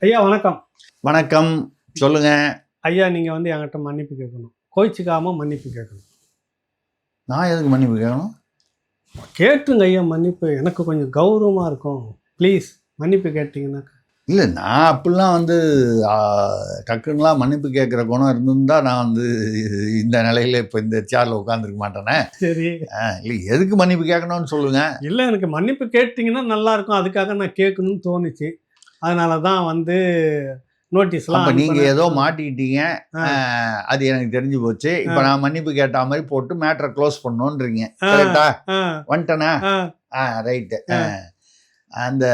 ஐயா வணக்கம். வணக்கம். சொல்லுங்க. ஐயா நீங்க என்கிட்ட மன்னிப்பு கேட்கணும். கோயிச்சுக்காம மன்னிப்பு கேட்கணும். நான் எதுக்கு மன்னிப்பு கேட்கணும்? கேட்டுங்க ஐயா மன்னிப்பு. எனக்கு கொஞ்சம் கௌரவமா இருக்கும். ப்ளீஸ் மன்னிப்பு கேட்டீங்கன்னா. இல்லை, நான் அப்படிலாம் டக்குன்னுலாம் மன்னிப்பு கேட்குற குணம் இருந்திருந்தா நான் இந்த நிலையில் இப்போ இந்த சேரில் உட்காந்துருக்க மாட்டேனே. சரி. இல்லை, எதுக்கு மன்னிப்பு கேட்கணும்னு சொல்லுங்க. இல்லை, எனக்கு மன்னிப்பு கேட்டிங்கன்னா நல்லா இருக்கும். அதுக்காக நான் கேட்கணும்னு தோணுச்சு. அதனால தான் நோட்டீஸ்லாம். அப்போ நீங்கள் ஏதோ மாட்டிக்கிட்டீங்க, அது எனக்கு தெரிஞ்சு போச்சு. இப்போ நான் மன்னிப்பு கேட்ட மாதிரி போட்டு மேட்டரை க்ளோஸ் பண்ணோன்றீங்க. கரெக்டா? வந்துட்டேனா? ரைட்டு. அந்த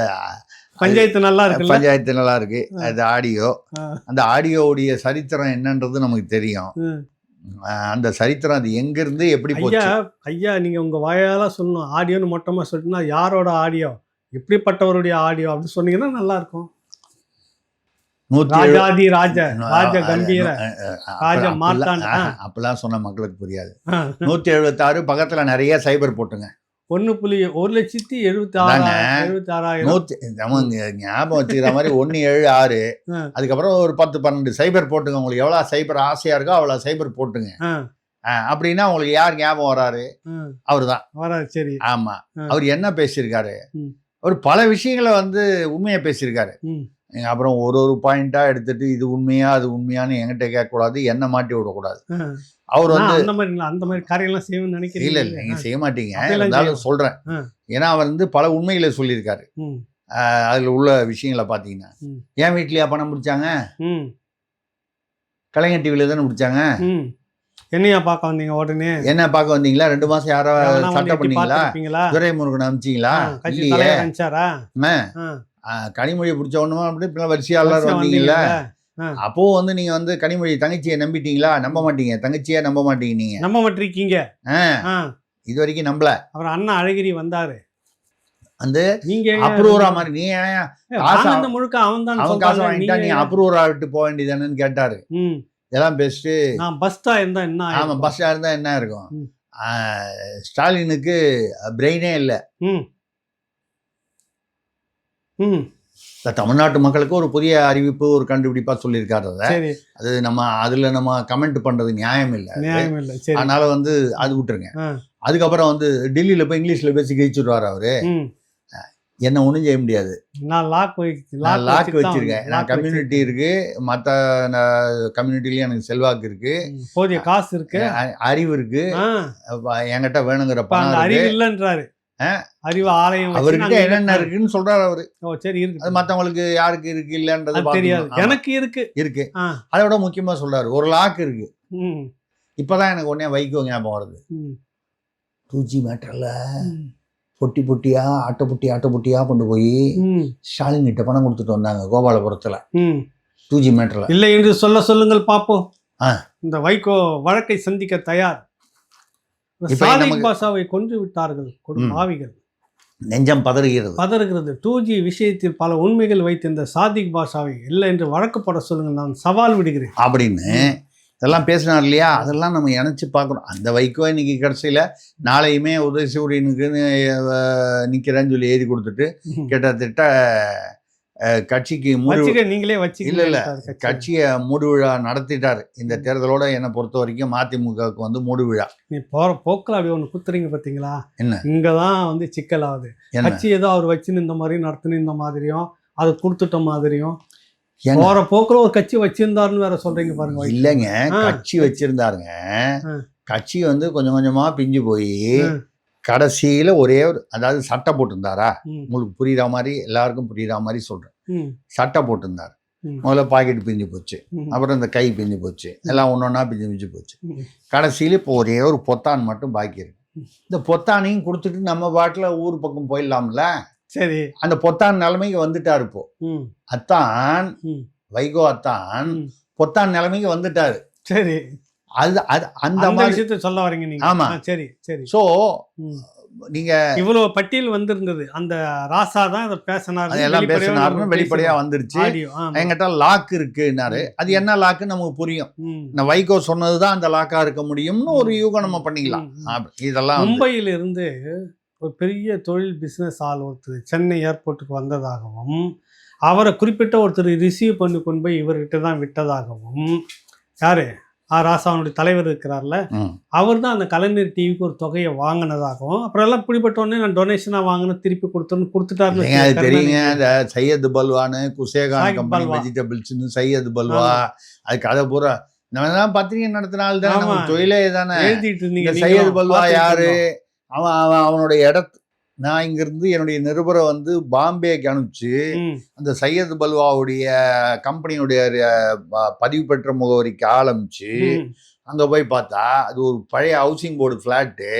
பஞ்சாயத்து நல்லா இருக்கு. பஞ்சாயத்து நல்லா இருக்கு. அது ஆடியோ. அந்த ஆடியோவுடைய சரித்திரம் என்னன்றது நமக்கு தெரியும். அந்த சரித்திரம் அது எங்கிருந்து எப்படி போச்சு? ஐயா நீங்க உங்க வாயால சொல்லணும். ஆடியோன்னு மொத்தமா சொல்லிட்டுனா யாரோட ஆடியோ, எப்படிப்பட்டவருடைய ஆடியோ அப்படி சொன்னீங்கன்னா நல்லா இருக்கும். ராஜாதி ராஜ ராஜ கம்பீர ராஜ மார்த்தாண்ட அப்பெல்லாம் சொன்ன மக்களுக்கு புரியாது. 176 பக்கத்துல நிறைய சைபர் போட்டுங்க. 1.1,76,000 ஞாபகம் வச்சுக்கிற மாதிரி 176. அதுக்கப்புறம் ஒரு 10-12 சைபர் போட்டுங்க. உங்களுக்கு எவ்வளவு சைபர் ஆசையா இருக்கோ அவ்வளவு சைபர் போட்டுங்க. அப்படின்னா உங்களுக்கு யார் ஞாபகம் வராரு? அவருதான் வராரு. சரி, ஆமா. அவர் என்ன பேசியிருக்காரு? அவர் பல விஷயங்களை உண்மையை பேசியிருக்காரு. அப்புறம் ஒரு பாயிண்டா எடுத்துட்டு இது உண்மையா அது உண்மையான்னு என்கிட்ட கேட்கக்கூடாது, என்ன மாட்டி விடக்கூடாது. அவர் அந்த மாதிரி காரியெல்லாம் செய்யணும்னு நினைக்கிறீங்க? இல்ல நீங்க செய்ய மாட்டீங்க, இருந்தாலும் சொல்றேன். ஏன்னா அவர் பல உண்மைகளை சொல்லியிருக்காரு. அதுல உள்ள விஷயங்களை பாத்தீங்கன்னா, என் வீட்லயா பணம் பிடிச்சாங்க? கலைஞர் டிவில தானே பிடிச்சாங்க. என்னையா பார்க்க வந்தீங்க? உடனே என்ன பார்க்க வந்தீங்களா? 2 மாசம் யாரோ சட்டம் பண்ணீங்களா? துரைமுருகன் அனுப்பிச்சிங்களா? கனிமொழியை பிடிச்ச ஒண்ணுமா அப்படி வரிசையாளர் வந்தீங்கல்ல. அப்போ நீங்க கனிமொழி தங்கச்சியை நம்பிட்டீங்களா? நம்ப மாட்டீங்க. தங்கச்சியா நம்ப மாட்டீங்க. நீங்க நம்ப மாட்டீங்க. இது வரைக்கும் நம்பல. அப்புறம் அண்ணா அழகிரி வந்தாரு. நீங்க அப்ரூவரா மாதிரி நீ முழுக்க அவன் தான் காசு வாங்கிட்டா நீ அப்ரூவரா விட்டு போக வேண்டியதானு கேட்டாரு. இதெல்லாம் பேசிட்டு பஸ்டா இருந்தா என்ன? ஆமா, பஸ்டா இருந்தா என்ன இருக்கும்? ஸ்டாலினுக்கு பிரெயினே இல்லை. தமிழ்நாட்டு மக்களுக்கு ஒரு புதிய அறிவிப்பு, ஒரு கண்டுபிடிப்பா சொல்லியிருக்காரு. அது நம்ம கமெண்ட் பண்றது நியாயம் இல்லை. அதனால அது விட்டுருங்க. அதுக்கப்புறம் டெல்லியில போய் இங்கிலீஷ்ல பேசி ஜெயிச்சுடுவாரு அவரு. என்ன ஒண்ணும் செய்ய முடியாது. நான் லாக் வச்சிருக்கேன். நான் கம்யூனிட்டி இருக்கு, மற்ற கம்யூனிட்டிலயும் எனக்கு செல்வாக்கு இருக்கு, போதிய காசு இருக்கு, அறிவு இருக்கு. என்கிட்ட வேணுங்கிற பணம் அறிவு இல்லைன்றாரு. அறிவு ஆலயம் அவர்கிட்ட என்னென்ன இருக்குன்னு சொல்றாரு அவரு. சரி இருக்கு. அது மத்தவங்களுக்கு யாருக்கு இருக்கு இல்லன்றது தெரியாது, எனக்கு இருக்கு. அதோட முக்கியமா சொல்றாரு ஒரு லாக் இருக்கு. இப்பதான் எனக்கு உடனே வைகோ ஞாபகம் வருது. 2G மேட்டர்ல பொட்டி பொட்டியா ஆட்டை பொட்டியா கொண்டு போய் ஸ்டாலின் கிட்ட பணம் கொடுத்துட்டு வந்தாங்க கோபாலபுரத்துல. 2G மேட்டர்ல இல்லை என்று சொல்லுங்கள் பாப்போம். இந்த வைகோ வழக்கை சந்திக்க தயார். சாதிக் பாஷாவை கொன்று விட்டார்கள் பாவிகள். நெஞ்சம் பதறுகிறது. 2G விஷயத்தில் பல உண்மைகள் வைத்திருந்த சாதிக் பாஷாவை இல்லை என்று வழக்கப்பட சொல்லுங்கள், நான் சவால் விடுகிறேன் அப்படின்னு இதெல்லாம் பேசினார் இல்லையா? அதெல்லாம் நம்ம இணைச்சு பார்க்குறோம். அந்த வைகோ இன்னைக்கு கடைசியில் நாளையுமே உதயசூரியனுக்குன்னு நிற்கிறேன்னு சொல்லி எழுதி கொடுத்துட்டு கிட்டத்தட்ட கட்சிக்கு நீங்களே வச்சு இல்ல கட்சியை மூடு விழா நடத்திட்டாரு. இந்த தேர்தலோட என்னை பொறுத்த வரைக்கும் மதிமுகவுக்கு மூடு விழா. நீ போற போக்கில் அப்படி ஒன்று குத்துறீங்க பார்த்தீங்களா? என்ன இங்கதான் சிக்கலாகுது. கட்சி ஏதோ அவர் வச்சுன்னு இந்த மாதிரி நடத்துன்னு இந்த மாதிரியும் அது கொடுத்துட்ட மாதிரியும் போற போக்குல ஒரு கட்சி வச்சிருந்தாருன்னு வேற சொல்றீங்க பாருங்க. இல்லைங்க, கட்சி வச்சிருந்தாருங்க. கட்சி கொஞ்சம் கொஞ்சமா பிஞ்சு போய் கடைசியில ஒரே அதாவது சட்டை போட்டிருந்தாரா? உங்களுக்கு புரியுற மாதிரி, எல்லாருக்கும் புரியுற மாதிரி சொல்றேன். சட்டை போட்டிருந்தாரு. முதல்ல பாக்கெட் பிஞ்சு போச்சு, அப்புறம் இந்த கை பிஞ்சு போச்சு, எல்லாம் ஒன்னொன்னா பிஞ்சு போச்சு. கடைசியில இப்போ ஒரே ஒரு பொத்தான் மட்டும் பாக்கி இருக்கு. இந்த பொத்தானையும் கொடுத்துட்டு நம்ம பாட்டுல ஊர் பக்கம் போயிடலாம்ல. சரி, அந்த பொத்தான் நிலைமைக்கு வந்துட்டாரு. இப்போ அத்தான் வைகோ அத்தான் பொத்தான் நிலைமைக்கு வந்துட்டாரு. சரி, அந்த விஷயத்தை சொல்ல வரீங்க நீங்க. ஆமா, சரி. சோ நீங்க இவ்வளவு பட்டியல் வந்திருந்தது. அந்த ராசா தான் இதை பேசினாருன்னு வெளிப்படையா வந்துருச்சு. என்கிட்ட லாக் இருக்குன்னாரு. அது என்ன லாக்குன்னு நமக்கு புரியும். இந்த வைகோ சொன்னதுதான் அந்த லாக்கா இருக்க முடியும்னு ஒரு யூகம் நம்ம பண்ணிக்கலாம். இதெல்லாம் மும்பையில இருந்து ஒரு பெரிய தொழில் பிசினஸ் ஆள் ஒருத்தர் சென்னை ஏர்போர்ட்டுக்கு வந்ததாகவும் அவரை குறிப்பிட்ட ஒருத்தர் ரிசீவ் பண்ணி கொண்டு போய் இவர்கிட்ட தான் விட்டதாகவும், யாரு ராசாவனுடைய தலைவர் இருக்கிறார்ல, அவர் தான் அந்த கலைஞர் டிவிக்கு ஒரு தொகையை வாங்கினதாகவும், அப்புறம் எல்லாம் பிடிபட்டோடனே நான் டொனேஷனாக வாங்கினேன் திருப்பி கொடுத்துட்டாருன்னு தெரியுங்க. இந்த சையத் பல்வான்னு குசேகான் கம்பெனி வெஜிடபிள்ஸ்னு சையத் பல்வா, அது கதை பூரா நம்ம தான் பத்திரிகை நடத்தினால தான் நம்ம தொழிலே தானே எழுதிட்டு இருந்தீங்க. சையத் பல்வா யாரு? அவனுடைய இடத்து நான் இங்கிருந்து என்னுடைய நிருபரை வந்து பாம்பேக்கு அனுப்பிச்சு அந்த சையத் பல்வாவுடைய கம்பெனியுடைய பதிவு பெற்ற முகவரிக்கு ஆரம்பிச்சு அங்கே போய் பார்த்தா அது ஒரு பழைய ஹவுசிங் போர்டு ஃப்ளாட்டு,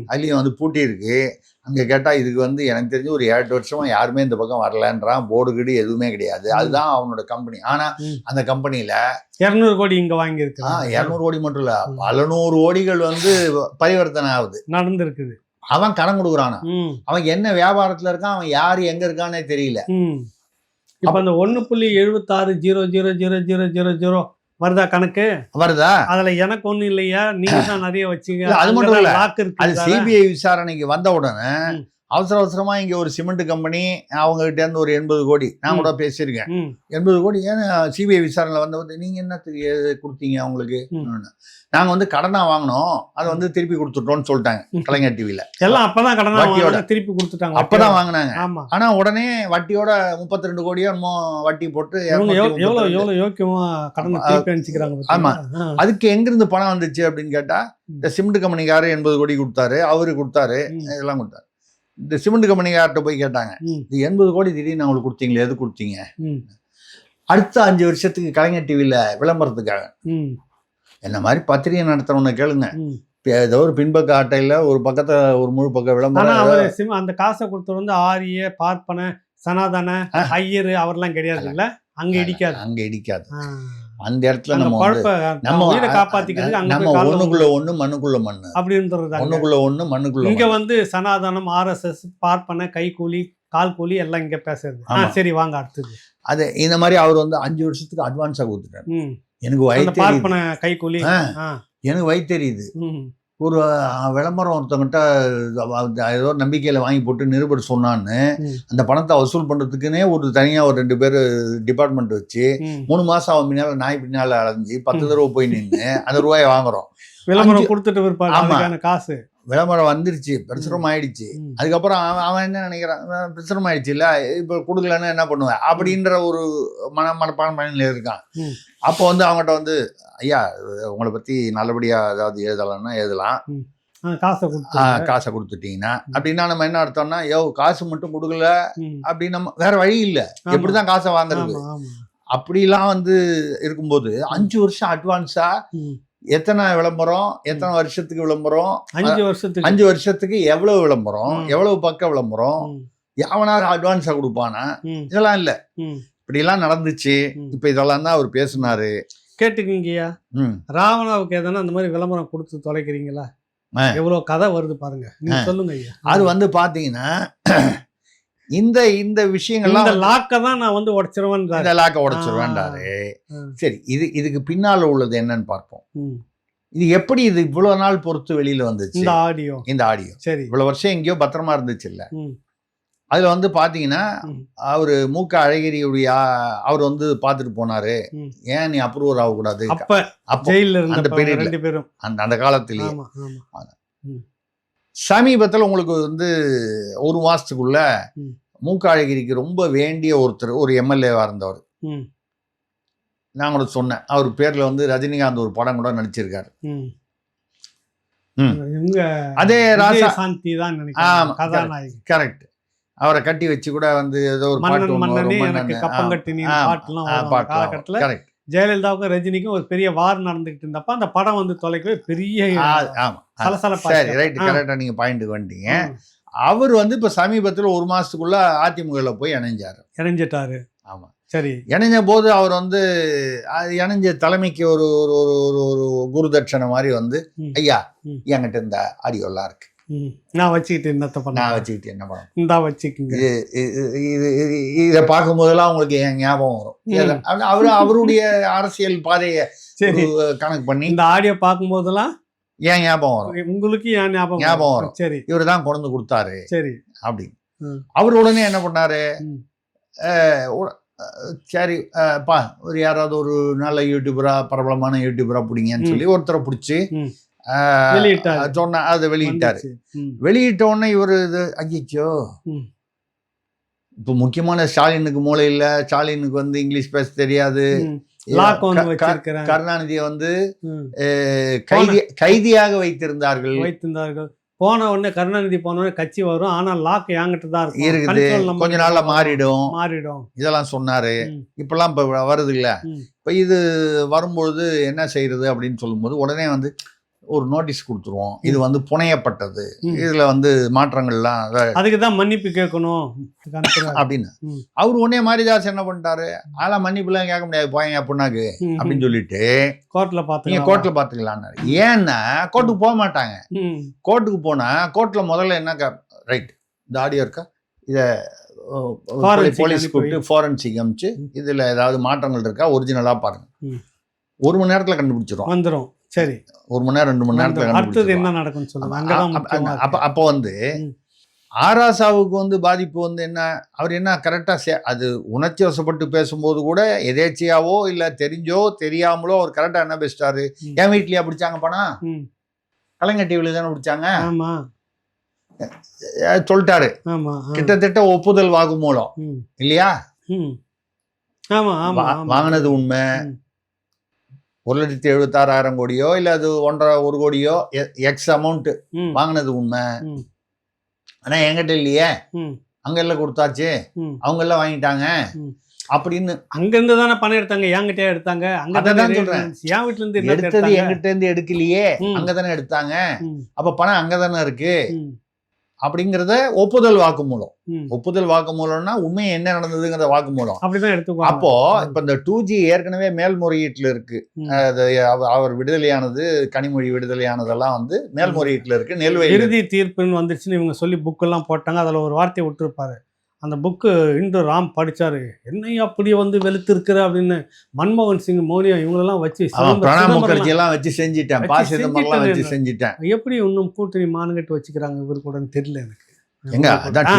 அதுலேயும் வந்து பூட்டி இருக்கு. அங்கே கேட்டால் இதுக்கு வந்து எனக்கு தெரிஞ்சு ஒரு 7 வருஷமா யாருமே இந்த பக்கம் வரலன்றான், போர்டு கீடு எதுவுமே கிடையாது. அதுதான் அவனோட கம்பெனி. ஆனால் அந்த கம்பெனியில் 200 கோடி இங்கே வாங்கியிருக்கு. 200 கோடி மட்டும் இல்லை, பல 100 கோடிகள் வந்து பரிவர்த்தனை ஆகுது, நடந்திருக்குது. அவன் கடன் கொடுக்குறானா, அவன் என்ன வியாபாரத்துல இருக்கான், அவன் யாரு எங்க இருக்கானே தெரியல. இப்ப அந்த 1.76000000 வருதா கணக்கு? வருதா? அதுல எனக்கு ஒண்ணு இல்லையா, நீங்க தான் நிறைய வச்சுங்க. அது மட்டும் இல்ல, அது சிபிஐ விசாரணைக்கு வந்த உடனே அவசர அவசரமா இங்க ஒரு சிமெண்ட் கம்பெனி அவங்க கிட்ட இருந்து ஒரு 80 கோடி நான் கூட பேசியிருக்கேன். 80 கோடி ஏன் சிபிஐ விசாரணையில வந்த நீங்க என்ன கொடுத்தீங்க அவங்களுக்கு? நாங்க வந்து கடனா வாங்கினோம், அதை வந்து திருப்பி கொடுத்துட்டோம்னு சொல்லிட்டாங்க கலைஞர் டிவில. எல்லாம் அப்பதான் கடனா திருப்பி கொடுத்துட்டாங்க, அப்பதான் வாங்கினாங்க. ஆனா உடனே வட்டியோட 32 கோடியோ என்னமோ வட்டி போட்டு எவ்வளவு யோக்கியமா கடனை திருப்பி அனுப்பிச்சுக்கிறாங்க. ஆமா, அதுக்கு எங்கிருந்து பணம் வந்துச்சு அப்படின்னு கேட்டா இந்த சிமெண்ட் கம்பெனிக்காரர் 80 கோடி கொடுத்தாரு, அவரு கொடுத்தாரு, இதெல்லாம் கொடுத்தாரு. இந்த சிமெண்ட் கம்பெனிக்கார்ட்ட போய் கேட்டாங்க, இது 80 கோடி திடீர்னு அவங்களுக்கு கொடுத்தீங்களே, எது கொடுத்தீங்க? அடுத்த 5 வருஷத்துக்கு கலைஞர் டிவியில விளம்பரத்துக்காக. என்ன மாதிரி பத்திரிகை நடத்துறவனை கேளுங்க, ஏதோ ஒரு பின்பக்க அட்டையில ஒரு பக்கத்தை ஒரு முழு பக்க விளம்பரம். அந்த காசை கொடுத்தவர் வந்து ஆரிய பார்ப்பன சனாதன ஐயர் அவர்லாம் கிடையாது இல்ல, அங்க இடிக்காது. அங்க இடிக்காது. அந்த இடத்துல நம்ம ஒண்ணுக்குள்ள ஒண்ணு மண்ணுக்குள்ள மண்ணு அப்படின்றது. ஒண்ணுக்குள்ள ஒண்ணு மண்ணுக்குள்ள. இங்க வந்து சனாதனம், RSS, பார்ப்பன, கைக்கூலி, கால் கூலி எல்லாம் இங்க பேசுறது. சரி வாங்க அடுத்தது. அது இந்த மாதிரி அவர் வந்து 5 வருஷத்துக்கு அட்வான்ஸா கொடுத்துட்டாரு. எனக்கு வயிற்று பார்ப்பன கைக்கூலி எனக்கு வயிற்று தெரியுது. ஒரு விளம்பரம் ஒருத்தவங்கிட்ட ஏதோ நம்பிக்கையில வாங்கி போட்டு நிருபர் சொன்னான்னு அந்த பணத்தை வசூல் பண்றதுக்குன்னே ஒரு தனியா ஒரு 2 பேர் டிபார்ட்மெண்ட் வச்சு 3 மாசம் அவன் பின்னால நாய் பின்னால அலைஞ்சு 10 தடவை போய் நின்று அந்த ரூபாயை வாங்குறோம். விளம்பரம் கொடுத்துட்டு இருப்பாங்க, காசு விளம்பரம் வந்துருச்சு, பிரசுரம் ஆயிடுச்சு. அதுக்கப்புறம் அவன் என்ன நினைக்கிறான், பிரசுரம் ஆயிடுச்சு இல்ல, இப்ப கொடுக்கலன்னு என்ன பண்ணுவேன் அப்படின்ற ஒரு மனப்பான்மையில இருக்கான். அப்போ வந்து அவங்ககிட்ட வந்து ஐயா உங்களை பத்தி நல்லபடியா ஏதாவது எழுதலாம்னா எழுதலாம், காசை கொடுத்துட்டீங்கன்னா அப்படின்னா நம்ம என்ன அர்த்தம்னா, காசு மட்டும் கொடுக்கல அப்படின்னு நம்ம வேற வழி இல்லை, எப்படிதான் காசை வாங்குறது. அப்படிலாம் வந்து இருக்கும்போது 5 வருஷம் அட்வான்ஸா எத்தனை விளம்பரம், எத்தனை வருஷத்துக்கு விளம்பரம், 5 வருஷத்துக்கு எவ்வளவு விளம்பரம், எவ்வளவு பக்க விளம்பரம், எவனாவது அட்வான்ஸா கொடுப்பானா? இதெல்லாம் இல்ல, இப்படி எல்லாம் நடந்துச்சு. இப்ப இதெல்லாம் தான் அவர் பேசினாரு. கேட்டுக்கீங்கய்யா, ராவணாவுக்கு எதனா அந்த மாதிரி விளம்பரம் கொடுத்து தொலைக்கிறீங்களா? எவ்வளவு கதை வருது பாருங்க, நீங்க சொல்லுங்க ஐயா. அது வந்து பாத்தீங்கன்னா இந்த விஷயங்கள்லாம் லாக்க தான் நான் வந்து உடைச்சிருவேன், இந்த லாக்க உடைச்சிருவேன்டாரு. சரி, இதுக்கு பின்னால உள்ளது என்னன்னு பார்ப்போம். இது எப்படி இது இவ்வளவு நாள் பொறுத்து வெளியில வந்துச்சு? இந்த ஆடியோ சரி இவ்வளவு வருஷம் எங்கேயோ பத்திரமா இருந்துச்சு இல்ல. அதுல வந்து பாத்தீங்கன்னா அவரு மூக்க அழகிரியுடைய அவர் வந்து பாத்துட்டு போனாரு, ஏன் நீ அப்ரூவர் ஆகக்கூடாது அந்த பீரியட்ல, அந்த காலத்திலேயே. சமீபத்தில் உங்களுக்கு வந்து 1 மாசத்துக்குள்ள மூக்க அழகிரிக்கு ரொம்ப வேண்டிய ஒருத்தர், ஒரு எம்எல்ஏவா இருந்தவர், நான் கூட சொன்னேன், அவர் பேர்ல வந்து ரஜினிகாந்த் ஒரு படம் கூட நடிச்சிருக்காரு. அதே ராசா சாந்தி தான் கதாநாயகி, கரெக்ட். அவரை கட்டி வச்சு கூட வந்து ஏதோ ஒரு பாட்டு, ஜெயலலிதாவுக்கும் ரஜினிக்கும் ஒரு பெரிய வார் நடந்துகிட்டு இருந்தப்ப அந்த படம் வந்து தொலைக்கவே பெரிய கரெக்டா நீங்க பாயிண்ட்டுக்கு வந்துட்டீங்க. அவர் வந்து இப்ப சமீபத்துல 1 மாசத்துக்குள்ள அதிமுகல போய் இணைஞ்சிட்டாரு. ஆமா சரி, இணைஞ்ச போது அவர் வந்து இணைஞ்ச தலைமைக்கு ஒரு ஒரு குருதட்சணை மாதிரி வந்து, ஐயா என்கிட்ட இந்த ஆடியோலாம் இருக்கு, நான் வச்சுக்கிட்டு என்னத்த பண்ண, நான் வச்சுக்கிட்டு என்ன பண்ண, இந்தா வச்சுக்கிங்க. இதை பார்க்கும் போதெல்லாம் உங்களுக்கு என் ஞாபகம் வரும். அவருடைய அரசியல் பாதையை கணக்கு பண்ணி இந்த ஆடியோ பார்க்கும் போதெல்லாம் ஏன் ஞாபகம் வரும், உங்களுக்கு ஏன் ஞாபகம் வரும். சரி, இவரு தான் கொண்டு கொடுத்தாரு. சரி, அப்படி அவர் உடனே என்ன பண்ணாரு, சரி பா ஒரு யாராவது ஒரு நல்ல யூடியூபரா பிரபலமான யூடியூபரா பிடிங்கன்னு சொல்லி ஒருத்தரை பிடிச்சி சொன்ன அதை வெளியிட்டாரு. வெளியிட்ட உடனே இவர் இது ஐயோ இப்போ முக்கியமான ஸ்டாலினுக்கு மூளை இல்லை, ஸ்டாலினுக்கு வந்து இங்கிலீஷ் பேச தெரியாது, கருணாநிதியை வந்து கைதியாக வைத்திருந்தார்கள். போன உடனே கருணாநிதி போன உடனே கட்சி வரும், ஆனா லாக் என்கிட்ட தான் இருக்குது, கொஞ்ச நாள்ல மாறிடும் இதெல்லாம் சொன்னாரு. இப்பெல்லாம் இப்ப வருது இல்ல, இப்ப இது வரும்பொழுது என்ன செய்யறது அப்படின்னு சொல்லும்போது உடனே வந்து ஒரு நோட்டீஸ் கொடுத்துருவோம், இது வந்து புனையப்பட்டது, இதுல வந்து மாற்றங்கள்லாம் அதுக்குதான் மன்னிப்பு கேட்கணும் அப்படின்னு. அவரு உடனே மாரிதாஸ் என்ன பண்ணிட்டாரு, அதெல்லாம் மன்னிப்பு எல்லாம் கேட்க முடியாது போயங்க பொண்ணாக்கு அப்படின்னு சொல்லிட்டு கோர்ட்ல பாத்துக்கலான்னு. ஏன்னா கோர்ட்டுக்கு போக மாட்டாங்க. கோர்ட்டுக்கு போனா கோர்ட்ல முதல்ல என்ன ரைட் இந்த ஆடியோ இருக்கா, இத போலீஸ் கூப்பிட்டு ஃபாரன்சிக் அமிச்சு இதுல ஏதாவது மாற்றங்கள் இருக்கா ஒரிஜினலா பாருங்க, 1 மணி நேரத்துல கண்டுபிடிச்சிரும் வந்துடும். சரி, 1 மணி நேரம் 2 மணி நேரத்துல அடுத்தது என்ன நடக்கும் சொல்லுங்க. அப்ப வந்து ஆராசாவுக்கு வந்து பாதிப்பு வந்து என்ன, அவர் என்ன கரெக்டா அது உணர்ச்சி வசப்பட்டு பேசும்போது கூட எதேச்சியாவோ இல்ல தெரிஞ்சோ தெரியாமலோ அவர் கரெக்டா என்ன பேசிட்டாரு, என் வீட்லயா பிடிச்சாங்க பணம், கலைஞர் டிவில தானே பிடிச்சாங்க சொல்லிட்டாரு. கிட்டத்தட்ட ஒப்புதல் வாக்குமூலம் இல்லையா, வாங்கினது உண்மை, 1,76,000 கோடியோ இல்ல அது 1.5 கோடியோ எக்ஸ் அமௌண்ட் வாங்கினது உண்மை. ஆனா என்கிட்ட இல்லையே, அங்க எல்லாம் கொடுத்தாச்சு, அவங்க எல்லாம் வாங்கிட்டாங்க அப்படின்னு. அங்க இருந்து தானே பணம் எடுத்தாங்க, என்கிட்ட எடுத்தாங்க. அங்கதான் சொல்றேன், என் வீட்டுல இருந்து எடுத்தது என்கிட்ட இருந்து எடுக்கலையே, அங்கதானே எடுத்தாங்க, அப்ப பணம் அங்கதானே இருக்கு அப்படிங்கறத ஒப்புதல் வாக்குமூலம். ஒப்புதல் வாக்குமூலம்னா உண்மை என்ன நடந்ததுங்கிற வாக்குமூலம் அப்படிதான் எடுத்துக்கோ. அப்போ இப்ப இந்த 2G ஏற்கனவே மேல்முறையீட்டுல இருக்கு, அவர் விடுதலையானது, கனிமொழி விடுதலையானதெல்லாம் வந்து மேல்முறையீட்டுல இருக்கு. நெல்வேலி இறுதி தீர்ப்புன்னு வந்துருச்சுன்னு இவங்க சொல்லி புக்கெல்லாம் போட்டாங்க. அதுல ஒரு வார்த்தையை விட்டுருப்பாரு, அந்த புக்கு இன்று ராம் படிச்சாரு, என்னையா அப்படி வந்து வெளுத்து இருக்கிற அப்படின்னு மன்மோகன் சிங், மோனியா இவங்களெல்லாம் வச்சு பிரணாப் முகர்ஜி எல்லாம் வச்சு செஞ்சுட்டேன், வச்சு செஞ்சுட்டேன். எப்படி இன்னும் கூட்டணி மானுகட்டு வச்சுக்கிறாங்க இவரு கூடன்னு தெரியல எனக்கு. எங்க அதான்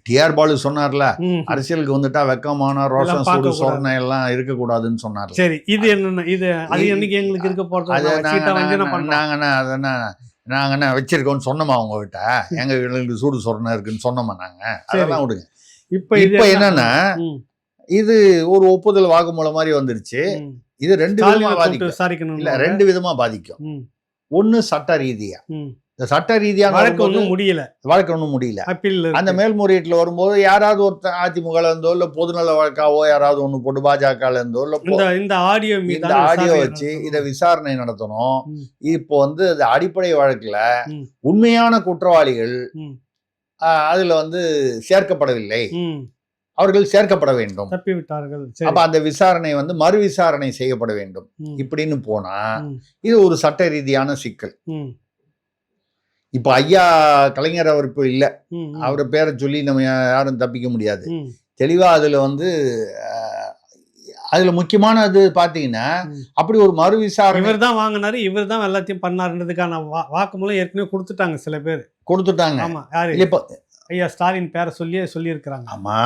டிஆர் பாலு சொன்னார்ல, அரசியலுக்கு வந்துட்டா வெக்கமான ரோஷம் சூடு சொரணை எல்லாம் இருக்க கூடாதுன்னு சொன்னார். சரி, இது என்னன்னா இது அது என்னைக்கு எங்களுக்கு இருக்க போறது, நாங்க என்ன வச்சிருக்கோம்னு சொன்னோமா உங்ககிட்ட, எங்களுக்கு சூடு சொரணை இருக்குன்னு சொன்னோமா நாங்க, அதெல்லாம் விடுங்க. இப்ப என்னன்னா இது ஒரு ஒப்புதல் வாக்குமூலம் மாதிரி வந்துருச்சு. இது 2 விதமா பாதிக்கும், இல்ல 2 விதமா பாதிக்கும். ஒண்ணு சட்ட ரீதியா, இந்த சட்ட ரீதியான வழக்கு ஒன்றும் முடியல. அந்த மேல்முறையீட்டுல வரும்போது யாராவது ஒருத்தர் அதிமுக இருந்தோ இல்ல பொதுநல வழக்காவோ யாராவது ஒண்ணு போட்டு பாஜக இருந்தோ இல்ல இந்த ஆடியோ வச்சு இதை விசாரணை நடத்தணும். இப்போ வந்து அந்த அடிப்படை வழக்குல உண்மையான குற்றவாளிகள் அதுல வந்து சேர்க்கப்படவில்லை, அவர்கள் சேர்க்கப்பட வேண்டும், தப்பிவிட்டார்கள். அப்ப அந்த விசாரணை வந்து மறு விசாரணை செய்யப்பட வேண்டும். இப்படின்னு போனா இது ஒரு சட்ட ரீதியான சிக்கல். இப்ப ஐயா கலைஞர் அவர் இப்ப இல்ல, அவரை பேரை சொல்லி நம்ம யாரும் தப்பிக்க முடியாது. தெளிவா அதுல வந்து அதுல முக்கியமானது பாத்தீங்கன்னா அப்படி ஒரு மறு விசாரணை, இவர் தான் வாங்கினாரு, இவர் தான் எல்லாத்தையும் பண்ணாருன்றதுக்கான வாக்குமூலம் ஏற்கனவே கொடுத்துட்டாங்க, சில பேர் கொடுத்துட்டாங்க. ஆமா, இப்ப ஐயா ஸ்டாலின் பேரை சொல்லியிருக்கிறாங்க. ஆமா,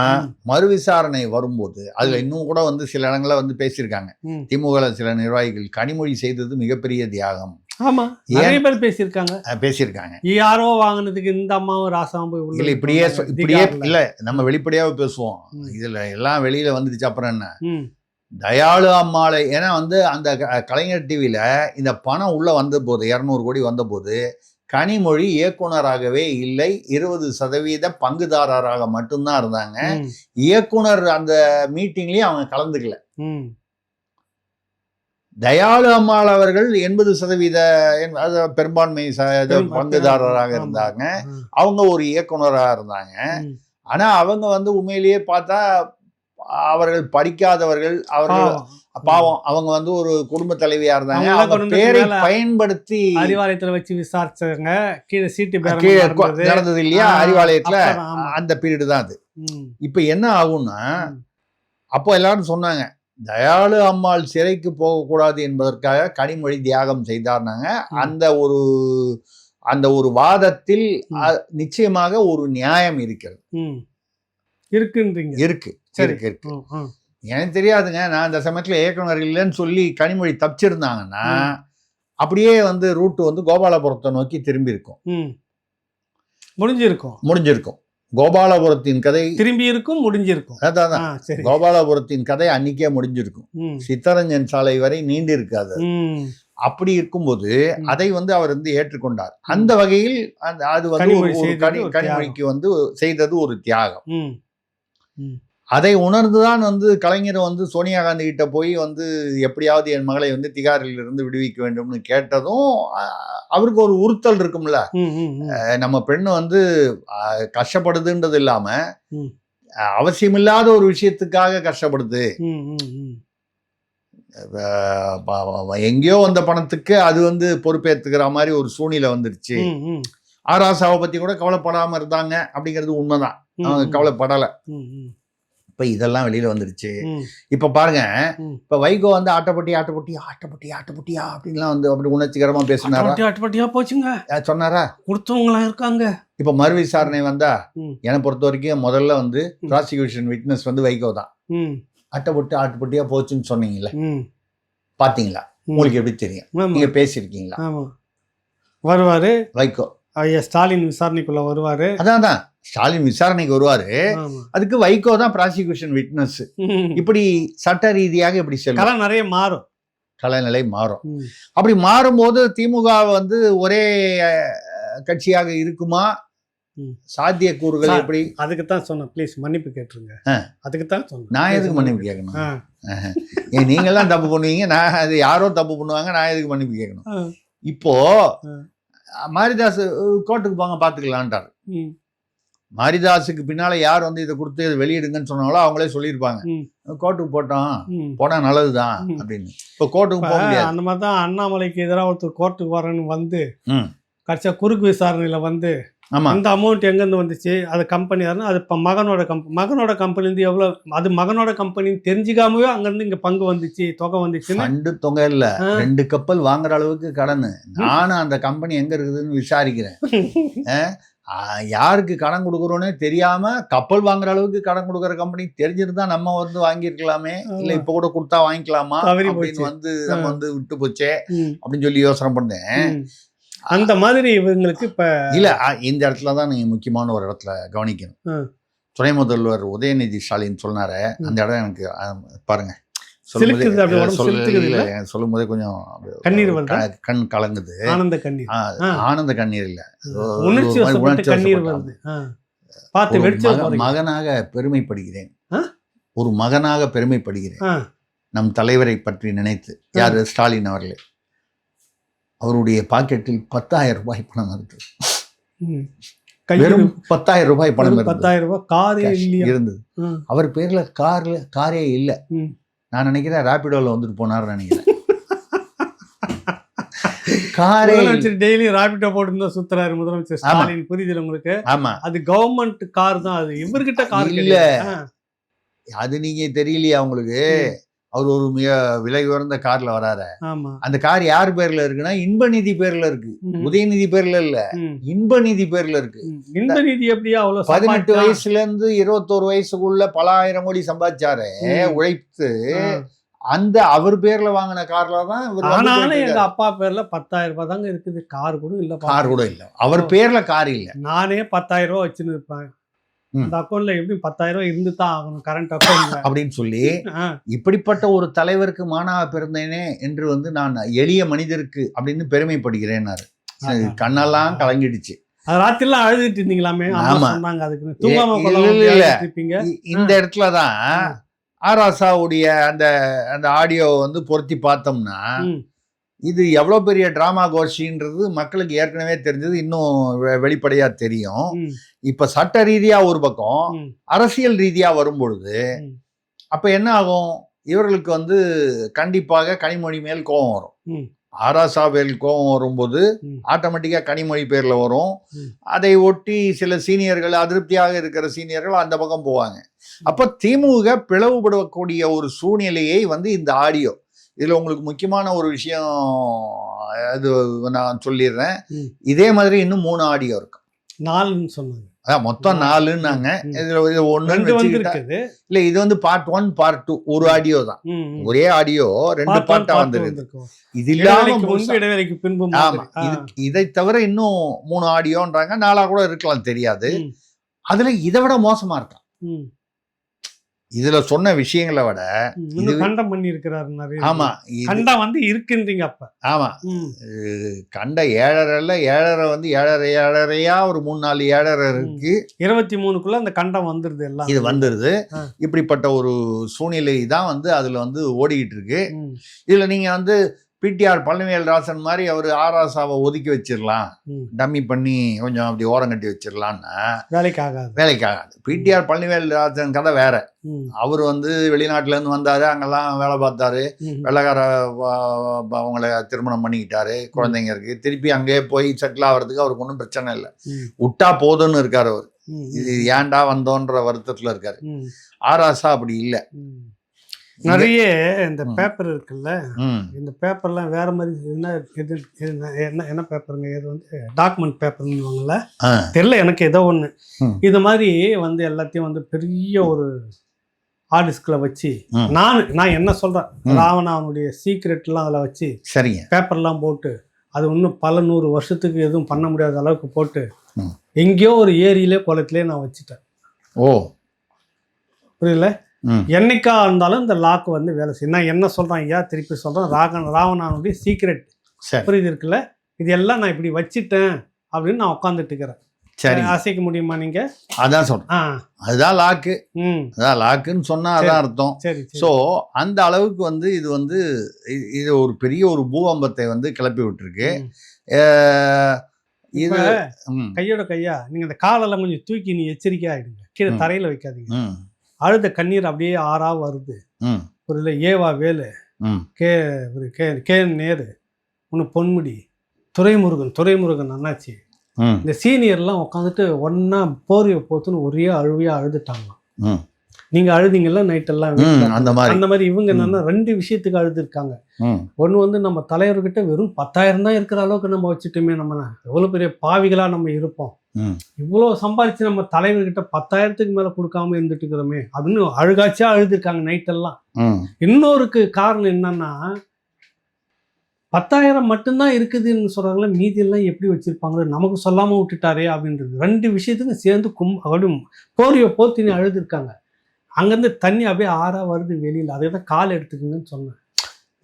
மறு விசாரணை வரும்போது அதுல இன்னும் கூட வந்து சில இடங்கள வந்து பேசியிருக்காங்க திமுக சில நிர்வாகிகள், கனிமொழி செய்தது மிகப்பெரிய தியாகம். ஆமா, நிறைய பேர் பேசியிருக்காங்க. யாரோ வாங்கினதுக்கு இந்த அம்மாவும் ராசாவும் இல்ல இப்படியே இல்ல, நம்ம வெளிப்படையாவே பேசுவோம். இதுல எல்லாம் வெளியில வந்துடுச்சு. அப்புறம் என்ன, தயாளு அம்மாளை, ஏன்னா வந்து அந்த கலைஞர் டிவில இந்த பணம் உள்ள வந்த போது 200 கோடி வந்த போது கனிமொழி இயக்குனராகவே இல்லை, 20% பங்குதாரராக மட்டும்தான் இருந்தாங்க. இயக்குனர் அந்த மீட்டிங்லயும் அவங்க கலந்துக்கல. தயாளு அம்மாள் அவர்கள் 80% பெரும்பான்மை பங்குதாரராக இருந்தாங்க. அவங்க ஒரு இயக்குனராக இருந்தாங்க. ஆனா அவங்க வந்து உண்மையிலேயே பார்த்தா அவர்கள் படிக்காதவர்கள், அவர்கள் பாவம், அவங்க வந்து ஒரு குடும்ப தலைவியா இருந்தாங்க. அவங்க பேரை பயன்படுத்தி அறிவாலயத்துல வச்சு விசாரிச்சாங்க, கீழே சீட்டு நடந்தது இல்லையா அறிவாலயத்துல, அந்த பீரியடு தான் அது. இப்ப என்ன ஆகும்னா, அப்போ எல்லாரும் சொன்னாங்க தயாளு அம்மாள் சிறைக்கு போகக்கூடாது என்பதற்காக கனிமொழி தியாகம் செய்தார்னாங்க. அந்த ஒரு வாதத்தில் நிச்சயமாக ஒரு நியாயம் இருக்கிறது, இருக்கு. எனக்கு தெரியாதுங்க. நான் அந்த சமயத்தில் இயக்குனர் இல்லைன்னு சொல்லி கனிமொழி தப்பிச்சிருந்தாங்கன்னா அப்படியே வந்து ரூட் வந்து கோபாலபுரத்தை நோக்கி திரும்பி இருக்கும். முடிஞ்சிருக்கும். கோபாலபுரத்தின் கதை திரும்பி இருக்கும், முடிஞ்சிருக்கும். அதான் கோபாலபுரத்தின் கதை அன்னைக்கே முடிஞ்சிருக்கும். சித்தரஞ்சன் சாலை வரை நீண்டு இருக்காது. அப்படி இருக்கும்போது அதை வந்து அவர் வந்து ஏற்றுக்கொண்டார். அந்த வகையில் அது வந்து கனிமொழிக்கு வந்து செய்தது ஒரு தியாகம். அதை உணர்ந்துதான் வந்து கலைஞர் வந்து சோனியா காந்தி கிட்ட போய் வந்து எப்படியாவது என் மகளை வந்து திகாரில் இருந்து விடுவிக்க வேண்டும்னு கேட்டதும் அவருக்கு ஒரு உறுத்தல் இருக்கும்ல. நம்ம பெண்ணு வந்து கஷ்டப்படுதுன்றது இல்லாம அவசியமில்லாத ஒரு விஷயத்துக்காக கஷ்டப்படுது. எங்கேயோ வந்த பணத்துக்கு அது வந்து பொறுப்பேற்றுக்கிற மாதிரி ஒரு சூழ்நிலை வந்துருச்சு. ஆராசாவை பத்தி கூட கவலைப்படாம இருந்தாங்க அப்படிங்கிறது உண்மைதான். அவங்க கவலைப்படலை. இப்ப இதெல்லாம் வெளியில வந்துருச்சு. இப்ப பாருங்க, இப்ப வைகோ வந்து ஆட்டப்பட்டியா அப்படின்லாம் வந்து அப்படி உணர்ச்சிகரமா பேசினாரா? ஆட்டப்பட்டியா போச்சுங்க சொன்னாரா? கொடுத்தவங்களா இருக்காங்க. இப்ப மறு விசாரணை வந்தா என்னை பொறுத்த வரைக்கும் முதல்ல வந்து ப்ராசிக்யூஷன் விட்னஸ் வந்து வைகோ தான். ஆட்டுப்பட்டியா போச்சுன்னு சொன்னீங்கல்ல, பாத்தீங்களா? உங்களுக்கு எப்படி தெரியும்? நீங்க பேசிருக்கீங்களா? வருவாரு வைகோ. ஸ்டாலின் விசாரணைக்குள்ள வருவாரு. அதான் ஸ்டாலின் விசாரணைக்கு வருவாரு. அதுக்கு வைகோ தான் ப்ராசிக்யூஷன் விட்னஸ். இப்படி சட்ட ரீதியாக இப்படி செல்லும். நிறைய மாறும், கலைநிலை மாறும். அப்படி மாறும்போது திமுக வந்து ஒரே கட்சியாக இருக்குமா? சாத்தியக்கூறுகள் எப்படி? அதுக்குத்தான் சொன்னேன், ப்ளீஸ் மன்னிப்பு கேட்டுருங்க. அதுக்குத்தான் சொன்னேன். நான் எதுக்கு மன்னிப்பு கேட்கணும்? நீங்கெல்லாம் தப்பு பண்ணுவீங்க, நான் அது யாரோ தப்பு பண்ணுவாங்க, நான் எதுக்கு மன்னிப்பு கேட்கணும்? இப்போ மாரிதாஸ் கோர்ட்டுக்கு போங்க பாத்துக்கலான்ட்டார். மாரிதாஸுக்கு பின்னால யார் வந்து இதை கொடுத்து இதை வெளியிடுங்கன்னு சொன்னாங்களோ அவங்களே சொல்லியிருப்பாங்க, கோர்ட்டுக்கு போனா நல்லதுதான் அப்படின்னு. இப்போ கோர்ட்டுக்கு போக முடியாது. அந்த மாதிரி தான் அண்ணாமலைக்கு எதிராக ஒருத்தர் கோர்ட்டுக்கு வரேன்னு வந்து கடைசியா குறுக்கு விசாரணையில வந்து அந்த அமௌண்ட் எங்கேருந்து வந்துச்சு, அது கம்பெனி அது இப்போ மகனோட கம்பெனிலேருந்து எவ்வளோ, அது மகனோட கம்பெனின்னு தெரிஞ்சுக்காமவே அங்கேருந்து இங்கே பங்கு வந்துச்சு, தொகை வந்துச்சு. ரெண்டு தொகை இல்லை, 2 கப்பல் வாங்குற அளவுக்கு கடன். நானும் அந்த கம்பெனி எங்கே இருக்குதுன்னு விசாரிக்கிறேன். யாருக்கு கடன் கொடுக்குறோன்னே தெரியாம கப்பல் வாங்குற அளவுக்கு கடன் கொடுக்குற கம்பெனி தெரிஞ்சிருந்தா நம்ம வந்து வாங்கியிருக்கலாமே, இல்லை இப்போ கூட கொடுத்தா வாங்கிக்கலாமா அப்படின்னு வந்து நம்ம வந்து விட்டு போச்சே அப்படின்னு சொல்லி யோசனை பண்ணேன். அந்த மாதிரி இவங்களுக்கு இப்ப இல்ல, இந்த இடத்துலதான் நீங்க முக்கியமான ஒரு இடத்துல கவனிக்கணும். துணை முதல்வர் உதயநிதி ஸ்டாலின் சொன்னாரு, அந்த இடம் எனக்கு பாருங்க சொல்லும் போதே கொஞ்சம் கண் கலங்குது. ஆனந்த கண்ணீர் இல்ல, மகனாக பெருமைப்படுகிறேன். ஒரு மகனாக பெருமைப்படுகிறேன் நம் தலைவரை பற்றி நினைத்து. யாரு? ஸ்டாலின் அவர்களே. அவருடைய பாக்கெட்டில் 10,000 ரூபாய் பணம் இருக்கு. வெறும் 10,000 ரூபாய் பணம், 10,000 ரூபாய் காரே இருந்தது. அவர் பேர்ல காரே இல்லை. நான் நினைக்கிறேன் ராபிடோல வந்துட்டு போனார்னு நினைக்கிறேன். காரே டெய்லி ராபிடோ போட்டு சுத்துறாரு முதலமைச்சர் ஸ்டாலின். புரியுது உங்களுக்கு? ஆமா, அது கவர்மெண்ட் கார் தான். அது இவர்கிட்ட கார் இல்ல. அது நீங்க தெரியலையா உங்களுக்கு? அவர் ஒரு மிக விலை உயர்ந்த கார்ல வராரு. அந்த கார் யார் பேர்ல இருக்குன்னா இன்பநிதி பேர்ல இருக்கு. உதயநிதி பேர்ல இல்ல, இன்பநிதி பேர்ல இருக்கு. இன்பநிதி எப்படியா? 18 வயசுல இருந்து 21 வயசுக்குள்ள பல ஆயிரம் கோடி சம்பாதிச்சாரு உழைத்து. அந்த அவர் பேர்ல வாங்கின கார்ல தான். ஆனாலும் எங்க அப்பா பேர்ல 10,000 ரூபாய் தாங்க இருக்குது. கார் கூட இல்ல. அவர் பேர்ல கார் இல்ல. நானே 10,000 ரூபாய் வச்சுன்னு இருப்பேன். அந்த அக்கௌண்ட்ல எப்படி 10,000 ரூபாய் இருந்து தான் ஆகணும், கரண்ட் அக்கௌண்ட் அப்படின்னு சொல்லி. இப்படிப்பட்ட ஒரு தலைவருக்கு மாணவ பிறந்தேனே என்று வந்து நான் எளிய மனிதருக்கு அப்படின்னு பெருமைப்படுகிறேன்னாரு. கண்ணெல்லாம் கலங்கிடுச்சு. ராத்திரிலாம் அழுதுட்டு இருந்தீங்களாமே? அதுக்கு தூங்காம இந்த இடத்துலதான் ஆராசாவுடைய அந்த அந்த ஆடியோ வந்து பொருத்தி பார்த்தோம்னா இது எவ்வளவு பெரிய டிராமா கோஷ்டின்றது மக்களுக்கு ஏற்கனவே தெரிஞ்சது, இன்னும் வெளிப்படையா தெரியும். இப்ப சட்ட ரீதியா ஒரு பக்கம், அரசியல் ரீதியா வரும்பொழுது அப்ப என்ன ஆகும்? இவர்களுக்கு வந்து கண்டிப்பாக கனிமொழி மேல் கோபம் வரும். ஆராசா பேர் கோபம் வரும்போது ஆட்டோமேட்டிக்கா கனிமொழி பேர்ல வரும். அதை ஒட்டி சில சீனியர்கள், அதிருப்தியாக இருக்கிற சீனியர்கள் அந்த பக்கம் போவாங்க. அப்ப திமுக பிளவுபடக்கூடிய ஒரு சூழ்நிலையை வந்து இந்த ஆடியோ. இதுல உங்களுக்கு முக்கியமான ஒரு விஷயம் அது நான் சொல்லிடுறேன். இதே மாதிரி இன்னும் 3 ஆடியோ இருக்கு. 4ன்னு சொன்னாங்க. அதான் மொத்தம் 4ன்னாங்க. இதுல இது 1 2 வந்திருக்குது. இல்ல இது வந்து பார்ட் 1 பார்ட் 2 ஒரு ஆடியோ தான். ஒரே ஆடியோ 2 பார்ட்டா வந்திருக்கு. இது இல்லாம முன்பு இடைவேளைக்கு பின்பு. ஆமா, இதை தவிர இன்னும் 3 ஆடியோன்றாங்க. 4 கூட இருக்கலாம், தெரியாது. அதுல இதை விட மோசமா இருக்கான். இதுல சொன்ன விஷயங்களை விட கண்டம் பண்ணி இருக்கிறாரு நிறைய. ஆமா, கண்டம் வந்து இருக்குன்றீங்க அப்ப. ஆமா, கண்ட 7.5 வந்து 7.5 ஒரு 3-4 7 இருக்கு. 23க்குள்ள அந்த கண்டம் வந்துருது எல்லாம். இது வந்துருது. இப்படிப்பட்ட ஒரு சூழ்நிலை தான் வந்து அதுல வந்து ஓடிக்கிட்டு இருக்கு. இதுல நீங்க வந்து பிடிஆர் பழனிவேல்ராசன் மாதிரி அவர் ஆராசாவை ஒதுக்கி வச்சிடலாம், டம்மி பண்ணி கொஞ்சம் அப்படி ஓரம் கட்டி வச்சிடலான்னா வேலைக்காகாது. பிடிஆர் பழனிவேல்ராசன் கதை வேற. அவர் வந்து வெளிநாட்டுல இருந்து வந்தாரு, அங்கெல்லாம் வேலை பார்த்தாரு, வெள்ளக்கார அவங்கள திருமணம் பண்ணிக்கிட்டாரு, குழந்தைங்க இருக்கு, திருப்பி அங்கேயே போய் செட்டில் ஆகிறதுக்கு அவருக்கு ஒன்றும் பிரச்சனை இல்லை, விட்டா போதும்னு இருக்காரு. அவர் இது ஏன்டா வந்தோன்ற வருத்தத்துல இருக்காரு. ஆராசா அப்படி இல்லை. நிறைய இந்த பேப்பர் இருக்குல்ல, இந்த பேப்பர்லாம் வேற மாதிரி என்ன பேப்பருங்க, இது வந்து டாக்குமெண்ட் பேப்பர்னுவாங்கல்ல, தெரியல எனக்கு ஏதோ ஒன்று. இது மாதிரி வந்து எல்லாத்தையும் வந்து பெரிய ஒரு ஹார்டிஸ்கில் வச்சு நான் என்ன சொல்கிறேன், ராவணனுடைய சீக்ரெட்லாம் அதில் வச்சு சரிங்க பேப்பர்லாம் போட்டு அது இன்னும் பல 100 வருஷத்துக்கு எதுவும் பண்ண முடியாத அளவுக்கு போட்டு எங்கேயோ ஒரு ஏரியிலே குளத்திலே நான் வச்சுட்டேன். புரியல? என்னைக்கா இருந்தாலும் இந்த லாக் வந்து வேலை செய்யும். நான் என்ன சொல்றேன் ஐயா, திருப்பி சொல்றேன், ராவணனுடைய சீக்ரெட் புரியுது இருக்குல்ல, இது எல்லாம் நான் இப்படி வச்சிட்டேன் அப்படின்னு நான் உட்காந்துட்டு இருக்கிறேன். சரி, அசைக்க முடியுமா நீங்க? அதான் சொல்றேன், அதுதான் லாக்கு. அதான் லாக்குன்னு சொன்னா அதான் அர்த்தம். சரி, சோ அந்த அளவுக்கு வந்து இது ஒரு பெரிய ஒரு பூகம்பத்தை வந்து கிளப்பி விட்டுருக்கு. இது கையோட கையா நீங்க இந்த காலெல்லாம் கொஞ்சம் தூக்கி நீ எச்சரிக்கையா ஆயிடுங்க, கீழே தரையில வைக்காதீங்க. அழுத கண்ணீர் அப்படியே ஆறா வருது. புரியல? ஏவா வேலு, கே நேரு, ஒன்று பொன்முடி, துரைமுருகன் அண்ணாச்சி, இந்த சீனியர்லாம் உட்காந்துட்டு ஒன்னா போர்வை போத்துன்னு ஒரே அழுவையா அழுதுட்டாங்களாம். நீங்க அழுதிங்கல்ல நைட்டெல்லாம் அந்த மாதிரி இவங்க என்னன்னா 2 விஷயத்துக்கு அழுதுருக்காங்க. ஒன்று வந்து நம்ம தலைவர்கிட்ட வெறும் 10,000 தான் இருக்கிற அளவுக்கு நம்ம வச்சுட்டோமே, நம்ம எவ்வளோ பெரிய பாவிகளா நம்ம இருப்போம், இவ்வளோ சம்பாதிச்சு நம்ம தலைவர்கிட்ட 10,000க்கு மேல கொடுக்காம இருந்துட்டு இருக்கிறோமே அப்படின்னு அழுகாச்சியா அழுதுருக்காங்க நைட்டெல்லாம். இன்னொருக்கு காரணம் என்னன்னா 10,000 மட்டும்தான் இருக்குதுன்னு சொல்றாங்களே, மீதி எல்லாம் எப்படி வச்சிருப்பாங்களோ நமக்கு சொல்லாம விட்டுட்டாரே அப்படின்றது. 2 விஷயத்துக்கும் சேர்ந்து அப்படியும் போர்வையை போத்தினு அழுதுருக்காங்க. அங்கேருந்து தண்ணி அப்படியே ஆறா வருது வெளியில். அதை தான் கால் எடுத்துக்குங்கன்னு சொன்னேன்.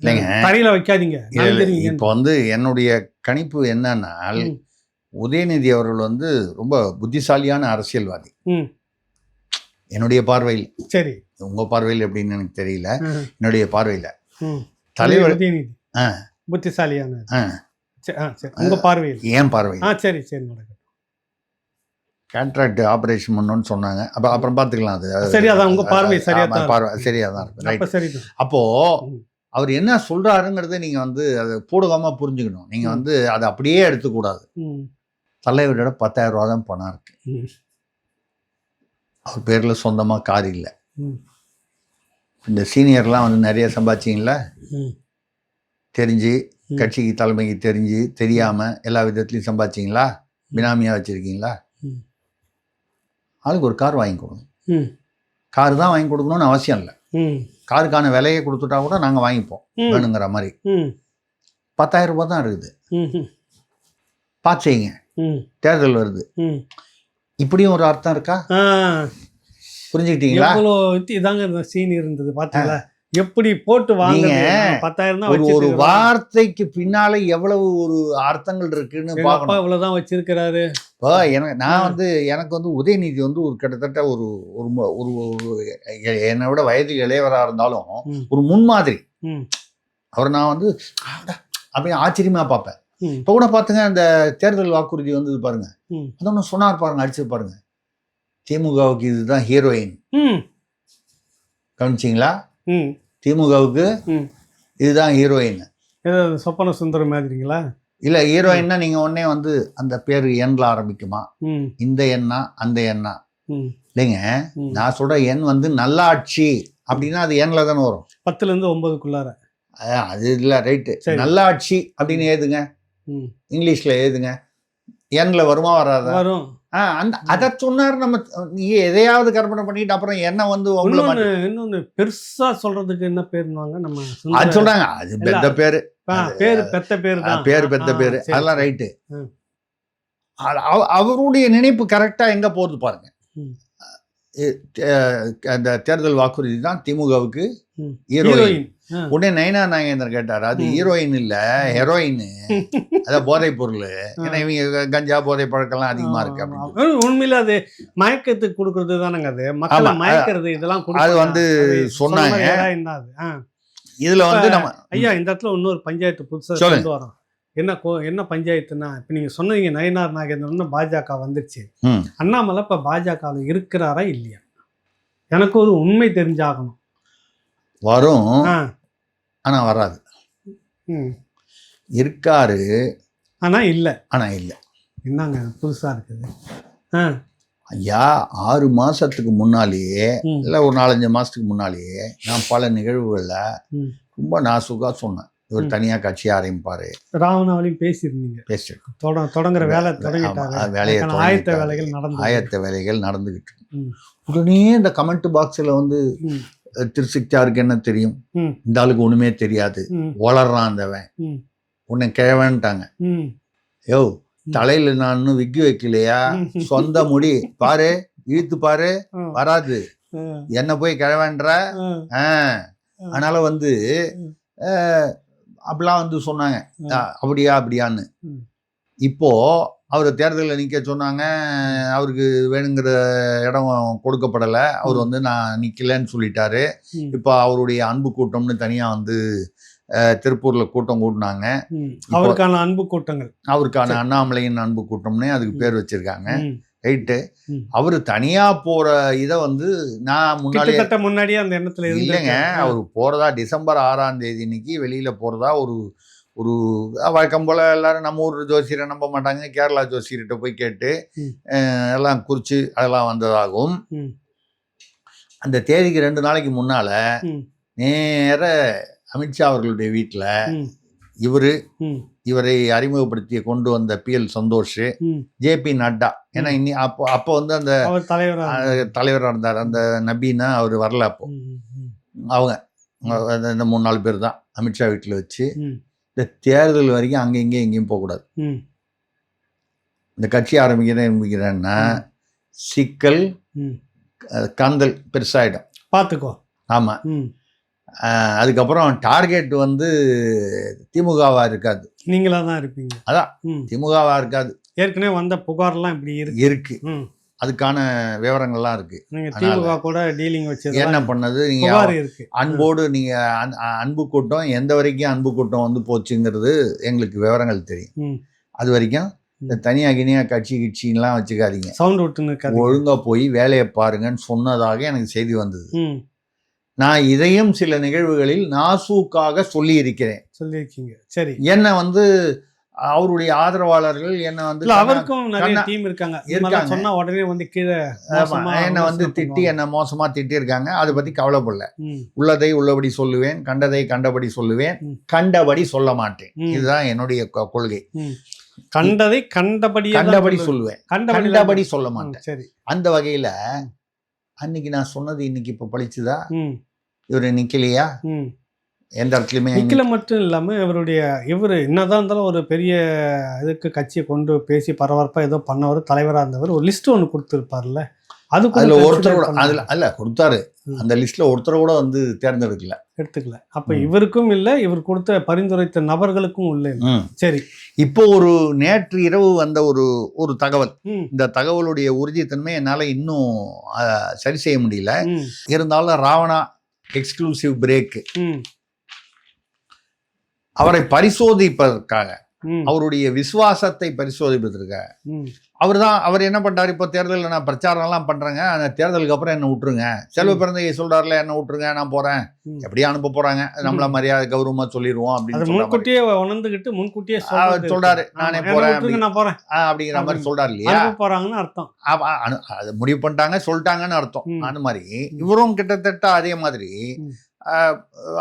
இல்லைங்க, தரையில வைக்காதீங்க. இப்போ வந்து என்னுடைய கணிப்பு என்னன்னா, உதயநிதி அவர்கள் வந்து ரொம்ப புத்திசாலியான அரசியல்வாதி என்னுடைய பார்வையில். சரி, உங்க பார்வையில் எப்படின்னு எனக்கு தெரியல. என்னுடைய பார்வையில் தலைவர் உதயநிதி புத்திசாலியான உங்க பார்வையில். ஏன் பார்வையில்? சரி சரி, நடக்கும். கான்ட்ராக்ட் ஆபரேஷன் பண்ணோன்னு சொன்னாங்க. அப்புறம் பார்த்துக்கலாம். அது சரி, அதான் உங்க பார்வை சரியா தான் இருக்கு. அப்போ அவர் என்ன சொல்றாருங்கிறத நீங்க வந்து அதை பூடகமா புரிஞ்சுக்கணும். நீங்க வந்து அதை அப்படியே எடுத்துக்கூடாது. தலைவரோட 10,000 ரூபா தான் பணம் இருக்கு. அவர் பேர்ல சொந்தமா கார் இல்லை. இந்த சீனியர்லாம் வந்து நிறைய சம்பாதிச்சிங்களா, தெரிஞ்சு கட்சிக்கு தலைமைக்கு தெரிஞ்சு தெரியாம எல்லா விதத்துலையும் சம்பாதிச்சிங்களா, பினாமியா வச்சிருக்கீங்களா? ஆளுக்கு ஒரு கார் வாங்கி கொடுங்க. கார் தான் வாங்கி கொடுக்கணும்னு அவசியம் இல்லை. காருக்கான விலையை கொடுத்துட்டா கூட நாங்கள் வாங்கிப்போம் வேணுங்கிற மாதிரி. 10,000 ரூபாய் தான் இருக்குது. பார்த்து செய்யுங்க, தேர்தல் வருது. இப்படியும் ஒரு அர்த்தம் இருக்கா? புரிஞ்சுக்கிட்டீங்களா? இதாங்க சீன் இருந்தது பார்த்தீங்களா, எப்படி போட்டு வாங்க. 10,000 தான் ஒரு வார்த்தைக்கு பின்னால எவ்வளவு ஒரு அர்த்தங்கள் இருக்குன்னு பார்க்கணும். இவ்வளவுதான் வச்சிருக்கிறாரு. இப்போ நான் வந்து எனக்கு வந்து உதயநிதி வந்து ஒரு கிட்டத்தட்ட ஒரு என்னை விட வயது இளையவராக இருந்தாலும் ஒரு முன்மாதிரி. அவர் நான் வந்து அப்படியே ஆச்சரியமா பார்ப்பேன். இப்போ கூட பார்த்துங்க, அந்த தேர்தல் வாக்குறுதி வந்தது பாருங்க, அது ஒன்று சொன்னார் பாருங்க, அடிச்சு பாருங்க, திமுகவுக்கு இதுதான் ஹீரோயின். கவனிச்சிங்களா? திமுகவுக்கு இதுதான் ஹீரோயின். சொப்பன சுந்தரம் மாதிரிங்களா? இல்ல, ஹீரோயின்னா நீங்க உடனே வந்து அந்த பேரு எண்ல ஆரம்பிக்குமா, இந்த எண்ணா அந்த எண்ணா இல்லைங்க. நான் சொல்ற எண் வந்து நல்லாட்சி அப்படின்னா அது எண்ல தானே வரும். 10லேருந்து 9க்குள்ளார. அது இல்ல, ரைட்டு. நல்லாட்சி அப்படின்னு ஏதுங்க, இங்கிலீஷ்ல ஏதுங்க. எண்ல வருமா வராதா? வரும். அதை சொன்னார். நம்ம நீ எதையாவது கற்பனை பண்ணிட்டு அப்புறம் என்ன வந்து இன்னொன்னு பெருசா சொல்றதுக்கு என்ன பேருவாங்க நம்ம அது சொல்றாங்க. அது பெத்த பேரு, பேரு பெத்த பேரு தான், பேரு பெத்த பேரு, அதெல்லாம் ரைட்டு. அவருடைய நினைப்பு கரெக்டா எங்க போகுது பாருங்க. அந்த தேர்தல் வாக்குறுதி தான் திமுகவுக்கு ஹீரோயின். உடனே நயனா நாகேந்திரன் கேட்டார், அது ஹீரோயின் இல்ல ஹெரோயின், அதான் போதைப் பொருள். ஏன்னா இவங்க கஞ்சா போதை பழக்கம்லாம் அதிகமா இருக்கு அப்படின்னு. உண்மையில அது மயக்கத்துக்கு கொடுக்கறது தானங்க, அது மக்களை மயக்கிறது. இதெல்லாம் அது வந்து சொன்னாங்க. இதுல வந்து நம்ம ஐயா இந்த இடத்துல இன்னொரு பஞ்சாயத்து புதுசா கொண்டு வரோம். என்ன பஞ்சாயத்துனா, இப்ப நீங்க சொன்னீங்க நயனார் நாகேந்திரன் பாஜக வந்துருச்சு. அண்ணாமலை இப்ப பாஜக இருக்கிறாரா இல்லையா? எனக்கு ஒரு உண்மை தெரிஞ்சாகணும். வரும், ஆனா வராது. இருக்காரு, ஆனா இல்ல. என்னங்க புதுசா இருக்குது? ஐயா 6 மாசத்துக்கு முன்னாலேயே இல்ல ஒரு 4-5 மாசத்துக்கு முன்னாலேயே நான் பல நிகழ்வுகள்ல ரொம்ப நாசுக்கா சொன்னேன், இவர் தனியா கட்சி ஆரம்பிப்பாரு. ராவணாவிலையும் பேசியிருக்கோம். தொடங்குற வேலை ஆயத்த வேலைகள் நடந்துகிட்டு. உடனே இந்த கமெண்ட் பாக்ஸ்ல வந்து திருச்சிக்காருக்கு என்ன தெரியும், இந்த ஆளுக்கு ஒண்ணுமே தெரியாது, வளர்றான் அந்தவன், உன்னை கிழவன்ட்டாங்க. யோ தலையில நான் விக்கி வைக்கலையா, சொந்த முடி பாரு, இழுத்து பாரு, வராது, என்ன போய் கிழவன்ற. அதனால வந்து அப்படிலாம் வந்து சொன்னாங்க. அப்படியான்னு. இப்போ அவர் தேர்தலில் நிற்க சொன்னாங்க, அவருக்கு வேணுங்கிற இடம் கொடுக்கப்படலை, அவர் வந்து நான் நிற்கலன்னு சொல்லிட்டாரு. இப்போ அவருடைய அன்பு கூட்டம்னு தனியாக வந்து திருப்பூரில் கூட்டம் கூட்டினாங்க. அவருக்கான அன்பு கூட்டங்கள், அவருக்கான அண்ணாமலையின் அன்பு கூட்டம்னு அதுக்கு பேர் வச்சிருக்காங்க. ரைட்டு. அவரு தனியா போற இதை வந்து நான் முன்னாடியே அந்த எண்ணத்துல இல்லைங்க. அவர் போறதா டிசம்பர் 6ஆம் தேதி இன்னைக்கு வெளியில போறதா ஒரு வழக்கம் போல எல்லாரும் நம்ம ஊர் ஜோசியரை நம்ப மாட்டாங்க, கேரளா ஜோசியர்கிட்ட போய் கேட்டு எல்லாம் குறிச்சு அதெல்லாம் வந்ததாகவும், அந்த தேதிக்கு 2 நாளைக்கு முன்னால நேர அமித்ஷா அவர்களுடைய வீட்டில் இவரை அறிமுகப்படுத்தி கொண்டு வந்த PL சந்தோஷ், JP நட்டா, ஏன்னா அப்போ வந்து அந்த தலைவராக இருந்தார், அந்த நபீனா அவர் வரல. அப்போ அவங்க இந்த 3-4 பேர் தான் அமித்ஷா வீட்டில் வச்சு இந்த தேர்தல் வரைக்கும் அங்கே எங்கேயும் போகக்கூடாது, இந்த கட்சி ஆரம்பிக்கிறேன்னா சிக்கல் கந்தல் பெருசாயிடும் பார்த்துக்கோ. ஆமாம். அதுக்கப்புறம் டார்கெட் வந்து திமுகவா இருக்காது, நீங்களா தான் இருப்பீங்க. அதான் திமுகவா இருக்காது. ஏற்கனவே வந்த புகார்லாம் இப்படி இருக்கு. அதுக்கான விவரங்கள்லாம் இருக்கு. திமுக கூட டீலிங் வச்சு என்ன பண்ணது, நீங்க அன்போடு நீங்க அன்பு கூட்டம் எந்த வரைக்கும் அன்பு கூட்டம் வந்து போச்சுங்கிறது எங்களுக்கு விவரங்கள் தெரியும். அது வரைக்கும் இந்த தனியா கினியா கட்சிலாம் வச்சுக்காதீங்க, சவுண்ட் விட்டு ஒழுங்கா போய் வேலையை பாருங்கன்னு சொன்னதாக எனக்கு செய்தி வந்தது. நான் இதையும் சில நிகழ்வுகளில் நாசூக்காக சொல்லியிருக்கீங்க. சரி. என்ன வந்து அவருடைய ஆதரவாளர்கள் என்ன வந்து அவருக்கும் நிறைய டீம் இருக்காங்க, சொன்னா உடனே வந்து கீழே என்ன வந்து திட்டி என்ன மோசமா திட்டிருக்காங்க. அதை பத்தி கவலைப்படல. உள்ளதை உள்ளபடி சொல்லுவேன், கண்டதை கண்டபடி சொல்லுவேன், கண்டபடி சொல்ல மாட்டேன். இதுதான் என்னுடைய கொள்கை. கண்டதை கண்டபடி சொல்லுவேன், கண்டபடி சொல்ல மாட்டேன். சரி. அந்த வகையில அன்னைக்கு நான் சொன்னது இன்னைக்கு இப்ப பழிச்சுதா? இவரு நிக்கலையா? எந்த இடத்துலயுமே நிக்கல. மட்டும் இல்லாம இவர் என்னதான் இருந்தாலும் ஒரு பெரிய இதுக்கு கட்சியை கொண்டு பேசி பரபரப்பா ஏதோ பண்ணவர், தலைவரா இருந்தவர், ஒரு லிஸ்ட் ஒன்று கொடுத்துருப்பார்ல, அதுல ஒருத்தர் கூட அதுல அல்ல கொடுத்தாரு. அந்த லிஸ்ட்ல ஒருத்தர் கூட வந்து எடுத்துக்கல. அப்ப இவருக்கும் இல்ல, இவர் கொடுத்த பரிந்துரைத்த நபர்களுக்கும் இல்ல. சரி. இப்போ நேற்று இரவு வந்த ஒரு தகவல், இந்த தகவலுடைய உறுதித்தன்மை என்னால இன்னும் சரி செய்ய முடியல. இருந்தாலும் ராவணா எக்ஸ்க்ளூசிவ் பிரேக் அவரை பரிசோதிப்பதற்காக, அவருடைய விசுவாசத்தை பரிசோதிப்பதற்காக அவர் என்ன பண்றாரு, இப்போ தேர்தலில் நான் பிரச்சாரம் எல்லாம் பண்றேங்க, அந்த தேர்தலுக்கு அப்புறம் என்ன விட்டுருங்க, செல்வ பிறந்தையை சொல்றாருல என்ன விட்டுருங்க, நான் போறேன், எப்படியா அனுப்ப போறாங்க, நம்மள மரியாதை கௌரவமா சொல்லிடுவோம் அப்படின்னு முன்கூட்டியே உணர்ந்துகிட்டு முன்கூட்டியே சொல்றாரு, நானே போறேன், நான் போறேன் அப்படிங்கிற மாதிரி சொல்றாரு இல்லையா? போறாங்கன்னு அர்த்தம். அது முடிவு பண்ணிட்டாங்க, சொல்லிட்டாங்கன்னு அர்த்தம். அந்த மாதிரி இவரும் கிட்டத்தட்ட அதே மாதிரி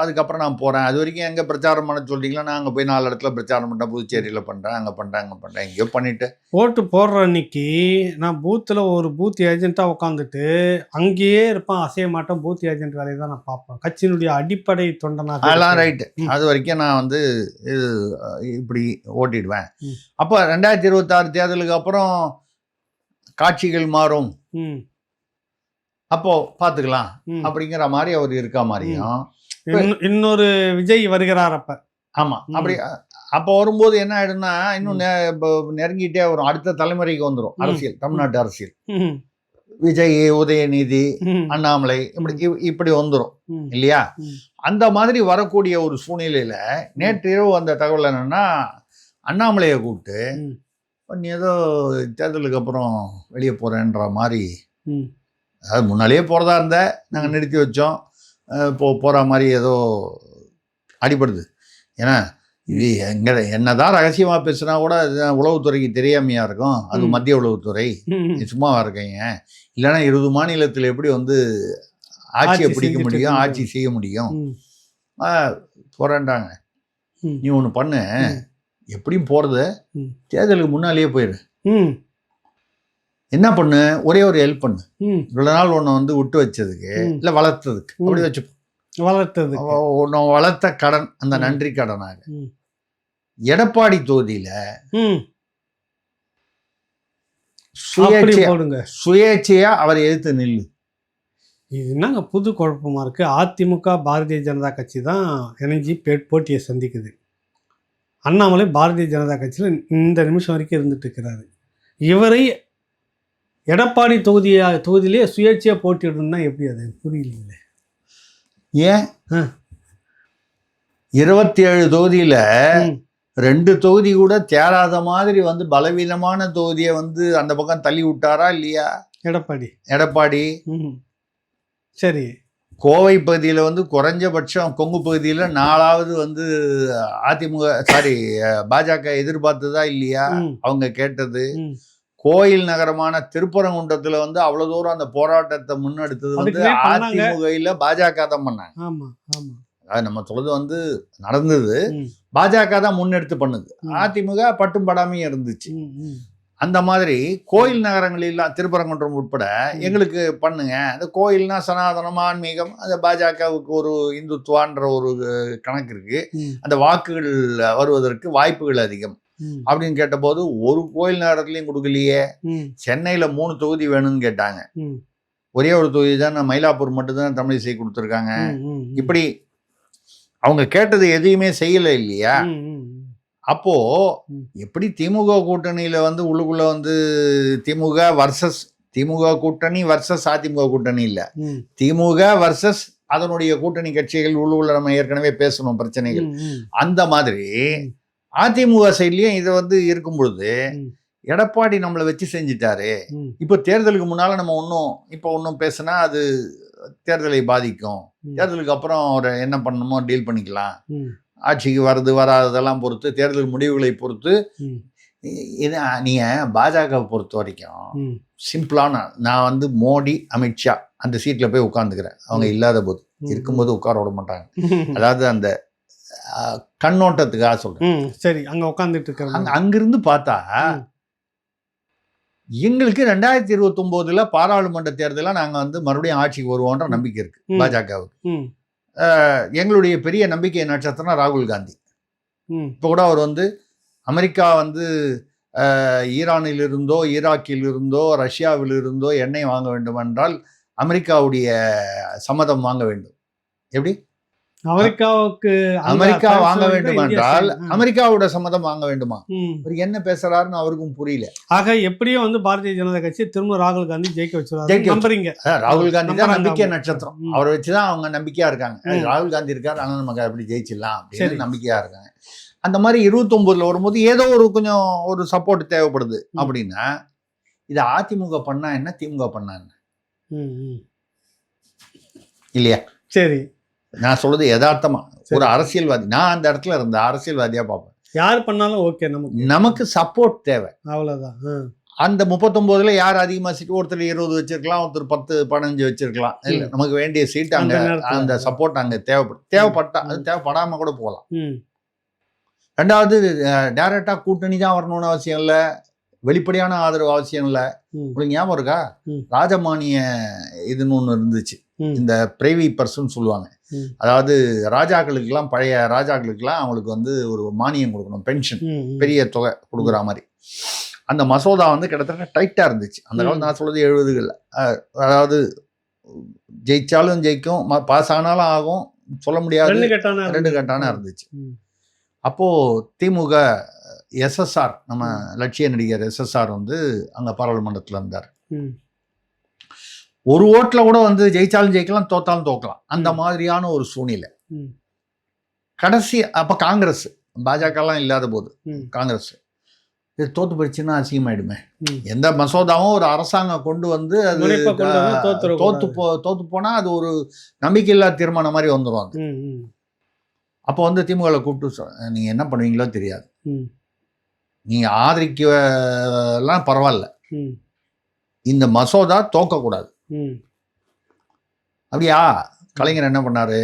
அதுக்கப்புறம் நான் போகிறேன். அது வரைக்கும் எங்கே பிரச்சாரம் பண்ண சொல்லிட்டீங்களா, நான் அங்கே போய் 4 இடத்துல பிரச்சாரம் பண்ணுறேன். புதுச்சேரியில் பண்ணுறேன், அங்கே பண்ணுறேன் எங்கேயோ பண்ணிவிட்டு ஓட்டு போடுற அன்னைக்கு நான் பூத்தில் ஒரு பூத் ஏஜென்ட்டாக உட்காந்துட்டு அங்கேயே இருப்பேன், அசைய மாட்டேன். பூத் ஏஜென்ட் வேலையை தான் நான் பார்ப்பேன், கட்சியினுடைய அடிப்படை தொண்டனாக. அதெல்லாம் ரைட்டு. அது வரைக்கும் நான் வந்து இது இப்படி ஓட்டிடுவேன். அப்போ 2026 தேர்தலுக்கு அப்புறம் காட்சிகள் மாறும், அப்போ பார்த்துக்கலாம் அப்படிங்கிற மாதிரி அவர் இருக்க மாதிரியும். இன்னொரு விஜய் வருகிறார் அப்ப. ஆமா, அப்படி அப்போ வரும்போது என்ன ஆயிடும்னா, இன்னும் நெருங்கிட்டே வரும், அடுத்த தலைமுறைக்கு வந்துடும் அரசியல், தமிழ்நாட்டு அரசியல். விஜய், உதயநிதி, அண்ணாமலை இப்படி வந்துடும் இல்லையா? அந்த மாதிரி வரக்கூடிய ஒரு சூழ்நிலையில நேற்று இரவு வந்த தகவல் என்னன்னா, அண்ணாமலையை கூப்பிட்டு நீ ஏதோ தேர்தலுக்கு அப்புறம் வெளியே போறேன்ற மாதிரி, அதாவது முன்னாலேயே போகிறதா இருந்த நாங்கள் நிறுத்தி வச்சோம், போகிற மாதிரி ஏதோ அடிபடுது. ஏன்னா இது என்னதான் ரகசியமாக பேசுனா கூட உளவுத்துறைக்கு தெரியாமையா இருக்கும், அது மத்திய உளவுத்துறை, சும்மாவா இருக்கீங்க. இல்லைன்னா 20 மாநிலத்தில் எப்படி வந்து ஆட்சியை பிடிக்க முடியும், ஆட்சி செய்ய முடியும்? போகிறேன்டாங்க. நீ ஒன்று பண்ணு, எப்படியும் போகிறது தேர்தலுக்கு முன்னாலேயே போயிடு. என்ன பண்ணு, ஒரே ஒரு ஹெல்ப் பண்ணு, இவ்வளவு நாள் உன்னை வந்து விட்டு வச்சதுக்கு இல்லை வளர்த்ததுக்கு, அப்படி வச்சுப்போம், வளர்த்ததுக்கு உன்னை வளர்த்த கடன், அந்த நன்றி கடனாக எடப்பாடி தொகுதியில சுயேட்சையா அவரை எதிர்த்து நில்லு. இது என்னங்க புது குழப்பமா இருக்கு? அதிமுக பாரதிய ஜனதா கட்சி தான் இணைஞ்சி போட்டியை சந்திக்குது. அண்ணாமலை பாரதிய ஜனதா கட்சியில் இந்த நிமிஷம் வரைக்கும் இருந்துட்டு இருக்கிறாரு. இவரை எடப்பாடி தொகுதியிலே சுயேட்சையாக போட்டிடுன்னா எப்படி? அது புரியல. ஏன் 27 தொகுதியில் 2 தொகுதி கூட தேராத மாதிரி வந்து பலவீனமான தொகுதியை வந்து அந்த பக்கம் தள்ளி விட்டாரா இல்லையா எடப்பாடி? சரி, கோவை பகுதியில் வந்து குறைஞ்சபட்சம் கொங்கு பகுதியில் 4வது வந்து பாஜக எதிர்பார்த்ததா இல்லையா அவங்க கேட்டது? கோயில் நகரமான திருப்பரங்குன்றத்துல வந்து அவ்வளவு தூரம் அந்த போராட்டத்தை முன்னெடுத்தது வந்து அதிமுக பாஜக தான் பண்ணாங்க. அது நம்ம சொல்றது வந்து நடந்தது, பாஜக தான் முன்னெடுத்து பண்ணுது, அதிமுக பட்டும் படாமையும் இருந்துச்சு. அந்த மாதிரி கோயில் நகரங்களில் திருப்பரங்குன்றம் உட்பட எங்களுக்கு பண்ணுங்க. அந்த கோயில்னா சனாதனம், ஆன்மீகம், அந்த பாஜகவுக்கு ஒரு இந்துத்துவான்ற ஒரு கணக்கு இருக்கு, அந்த வாக்குகள் வருவதற்கு வாய்ப்புகள் அதிகம் அப்படின்னு கேட்டபோது ஒரு கோயில் நகரத்துலையும் கொடுக்கலையே. சென்னையில 3 தொகுதி வேணும்னு கேட்டாங்க, ஒரே ஒரு தொகுதி தான், மயிலாப்பூர் மட்டும்தான் தமிழிசை கொடுத்துருக்காங்க. இப்படி அவங்க கேட்டது எதையுமே செய்யல இல்லையா? அப்போ எப்படி திமுக கூட்டணியில வந்து உள்ளுக்குள்ள வந்து திமுக கூட்டணி வர்சஸ் அதிமுக கூட்டணி இல்ல, திமுக வர்சஸ் அதனுடைய கூட்டணி கட்சிகள் உள்ளுக்குள்ள நம்ம ஏற்கனவே பேசணும் பிரச்சனைகள். அந்த மாதிரி அதிமுக சைட்லயும் இதை வந்து இருக்கும் பொழுது எடப்பாடி நம்மளை வச்சு செஞ்சிட்டாரு. இப்போ தேர்தலுக்கு முன்னால நம்ம ஒன்றும் பேசினா அது தேர்தலை பாதிக்கும், தேர்தலுக்கு அப்புறம் ஒரு என்ன பண்ணணுமோ டீல் பண்ணிக்கலாம், ஆட்சிக்கு வருது வராததெல்லாம் பொறுத்து, தேர்தல் முடிவுகளை பொறுத்து. நீங்கள் பாஜக பொறுத்த வரைக்கும் சிம்பிளான, நான் வந்து மோடி, அமித்ஷா அந்த சீட்டில் போய் உட்காந்துக்கிறேன், அவங்க இல்லாத போது, இருக்கும்போது உட்கார விட மாட்டாங்க. அதாவது அந்த கண்ணோட்டத்துக்காக சொல்றேன். சரி, அங்க உட்காந்துட்டு இருக்காங்க. அங்கிருந்து பார்த்தா எங்களுக்கு 2029 பாராளுமன்ற தேர்தலில் நாங்கள் வந்து மறுபடியும் ஆட்சிக்கு வருவோன்ற நம்பிக்கை இருக்கு பாஜகவுக்கு. எங்களுடைய பெரிய நம்பிக்கை நட்சத்திரம் ராகுல் காந்தி. இப்போ கூட அவர் வந்து அமெரிக்கா வந்து ஈரானில் இருந்தோ, ஈராக்கில் இருந்தோ, ரஷ்யாவில் இருந்தோ எண்ணெய் வாங்க வேண்டும் என்றால் அமெரிக்காவுடைய சம்மதம் வாங்க வேண்டும். எப்படி? அமெரிக்கா வாங்க வேண்டும் என்றால் அமெரிக்காவோட சம்மதம் வாங்க வேண்டுமா? அவர் என்ன பேசுறாருன்னு அவருக்கும் புரியல. ஆக எப்படியும் வந்து பாரதிய ஜனதா கட்சி திரும்ப ராகுல் காந்தி ஜெயிக்க வச்சிருக்காங்க. ராகுல் காந்தி தான் நம்பிக்கை நட்சத்திரம், அவரை வச்சுதான் அவங்க நம்பிக்கையா இருக்காங்க. ராகுல் காந்தி இருக்காரு, ஆனா நமக்கு அப்படி ஜெயிச்சிடலாம் அப்படின்னு நம்பிக்கையா இருக்காங்க. அந்த மாதிரி 29 வரும்போது ஏதோ கொஞ்சம் ஒரு சப்போர்ட் தேவைப்படுது அப்படின்னா, இது அதிமுக பண்ணா என்ன, திமுக பண்ணா என்ன இல்லையா? சரி, நான் சொல்றது யதார்த்தமா, ஒரு அரசியல்வாதி, நான் அந்த இடத்துல இருந்த அரசியல்வாதியா பார்ப்பேன். யார் பண்ணாலும் ஓகே, நமக்கு சப்போர்ட் தேவை, அவ்வளவுதான். அந்த 39ல் யார் அதிகமாக சீட்டு, ஒருத்தர் 20 வச்சிருக்கலாம், ஒருத்தர் 10 15 வச்சிருக்கலாம். இல்லை, நமக்கு வேண்டிய சீட்டு அங்கே அந்த சப்போர்ட் அங்கே தேவைப்பட்டா அது தேவைப்படாமல் கூட போகலாம். ரெண்டாவது, டைரக்டாக கூட்டணி தான் வரணும்னு அவசியம் இல்லை, வெளிப்படையான ஆதரவு அவசியம் இல்லை. உங்களுக்கு ஞாபகம் இருக்கா, ராஜமானிய இதுன்னு ஒன்று இருந்துச்சு, இந்த பிரைவி பர்சன் சொல்லுவாங்க. அதாவது ராஜாக்களுக்கெல்லாம், பழைய ராஜாக்களுக்கெல்லாம் அவங்களுக்கு வந்து ஒரு மானியம் கொடுக்கணும், பென்ஷன், பெரிய தொகை கொடுக்குற மாதிரி. அந்த மசோதா வந்து கிட்டத்தட்ட டைட்டாக இருந்துச்சு அந்த காலம். நான் சொல்கிறது 70களில். அதாவது ஜெயிச்சாலும் ஜெயிக்கும், பாஸ் ஆனாலும் ஆகும், சொல்ல முடியாது, ரெண்டு கட்டான இருந்துச்சு. அப்போது திமுக எஸ்எஸ்ஆர், நம்ம லட்சிய நடிகர் எஸ்எஸ்ஆர் வந்து அங்கே பாராளுமன்றத்தில் இருந்தார். ஒரு ஓட்டில் கூட வந்து ஜெயிச்சாலும் ஜெயிக்கலாம், தோத்தாலும் தோக்கலாம், அந்த மாதிரியான ஒரு சூழ்நிலை. கடைசி அப்போ காங்கிரஸ், பாஜகலாம் இல்லாத போது காங்கிரஸ், இது தோத்து போயிடுச்சுன்னா அசிங்கமாயிடுமே. எந்த மசோதாவும் ஒரு அரசாங்கம் கொண்டு வந்து அது தோத்து போனா அது ஒரு நம்பிக்கையில்லா தீர்மானம் மாதிரி வந்துடும். அது அப்போ வந்து திமுகவை கூப்பிட்டு, நீங்க என்ன பண்ணுவீங்களோ தெரியாது, நீங்க ஆதரிக்கலாம் பரவாயில்ல, இந்த மசோதா தோக்கக்கூடாது. அப்படியா? கலைஞர் என்ன பண்ணாரு,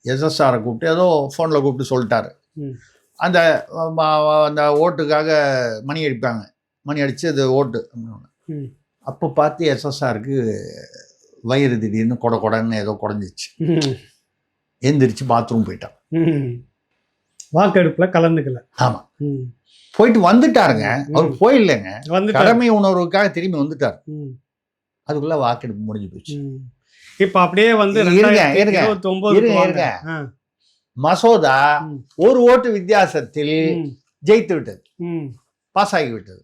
எஸ்எஸ்ஆரை கூப்பிட்டு ஏதோ ஃபோனில் கூப்பிட்டு சொல்லிட்டாரு. அந்த அந்த ஓட்டுக்காக மணி அடிப்பாங்க, மணி அடித்து அது ஓட்டு. அப்போ பார்த்து எஸ்எஸ்ஆருக்கு வயிறு திடீர்னு கொடன்னு ஏதோ குறைஞ்சிச்சு, எந்திரிச்சு பாத்ரூம் போயிட்டான். வாக்கெடுப்புல கலந்துக்கல. ஆமாம், போயிட்டு வந்துட்டாருங்க. அவர் போயில்லைங்க, கடமை உணர்வுக்காக திரும்பி வந்துட்டார். அதுக்குள்ள வாக்கெடுப்பு முடிஞ்சு போச்சு. இப்ப அப்படியே வந்து மசோதா ஒரு ஓட்டு வித்தியாசத்தில் ஜெயித்து விட்டது, பாஸ் ஆகி விட்டது.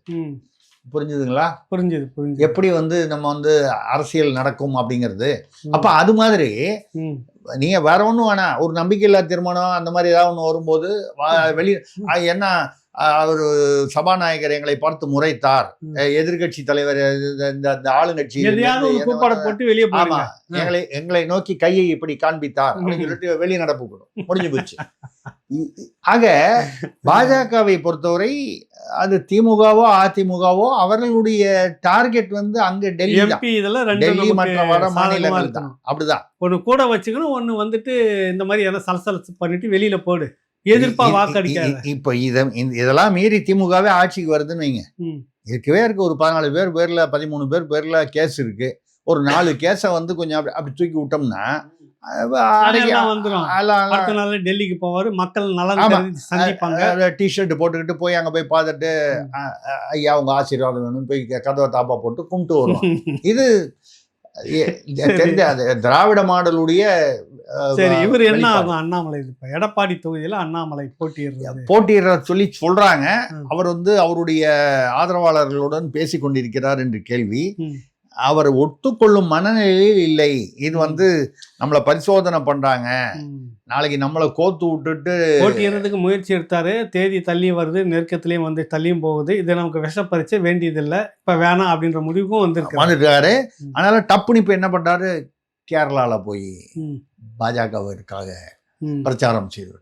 புரிஞ்சுதுங்களா? புரிஞ்சுது. எப்படி வந்து நம்ம வந்து அரசியல் நடக்கும் அப்படிங்கிறது. அப்ப அது மாதிரி நீங்க வேற ஒன்றும் வேணாம், ஒரு நம்பிக்கையில்லா தீர்மானம் அந்த மாதிரி ஏதாவது ஒன்று வரும்போது என்ன, அவர் சபாநாயகர் எங்களை பார்த்து முறைத்தார், எதிர்கட்சி தலைவர் இந்த ஆளுங்கட்சி எங்களை நோக்கி கையை இப்படி காண்பித்தார் அப்படின்னு சொல்லிட்டு வெளியே நடப்பு முடிஞ்சு போச்சு. ஆக பாஜகவை பொறுத்தவரை அது திமுகவோ அதிமுகவோ அவர்களுடைய டார்கெட் வந்து அங்க டெல்லி மற்ற வட மாநிலங்கள் தான். அப்படிதான் ஒன்னு கூட வச்சுக்கணும், ஒன்னு வந்துட்டு இந்த மாதிரி சலசலசு பண்ணிட்டு வெளியில போடு, எதிர்ப்பா வாக்களிக்காது. இப்ப இதெல்லாம் மீறி திமுகவே ஆட்சிக்கு வருதுன்னு வைங்க, இருக்கவே இருக்கு. ஒரு 14 பேர் பேர்ல 13 பேர் பேர்ல கேஸ் இருக்கு. ஒரு 4 கேஸை வந்து கொஞ்சம் அப்படி தூக்கி விட்டோம்னா டெல்லிக்கு போவாரு, மக்கள் நலன் சந்திப்பாங்க. டிஷர்ட் போட்டுக்கிட்டு போய் அங்க போய் பார்த்துட்டு ஐயா உங்க ஆசீர்வாதம் வேணும் போய் கதவை தாப்பா போட்டு கும்பிட்டு வருவோம். இது தெரிஞ்ச திராவிட மாடலுடைய. சரி, இவர் என்ன ஆகும்? அண்ணாமலை எடப்பாடி தொகுதியில அண்ணாமலை போட்டியிடுற சொல்லி சொல்றாங்க. அவர் வந்து அவருடைய ஆதரவாளர்களுடன் பேசி கொண்டிருக்கிறார் என்று கேள்வி. அவர் ஒத்துக்கொள்ளும் மனநிலையில் இல்லை. இது வந்து நம்மளை பரிசோதனை பண்றாங்க, நாளைக்கு நம்மளை கோத்து விட்டுட்டு போட்டியிடுறதுக்கு முயற்சி எடுத்தாரு. தேதி தள்ளி வருது, நெருக்கத்திலேயும் வந்து தள்ளியும் போகுது. இதை நமக்கு விஷப்பறிச்சு வேண்டியதில்லை, இப்ப வேணாம் அப்படின்ற முடிவுக்கும் வந்துருக்காரு. அதனால டப்புன்னு இப்ப என்ன பண்றாரு, கேரளால போய் பாஜகவிற்காக பிரச்சாரம் செய்து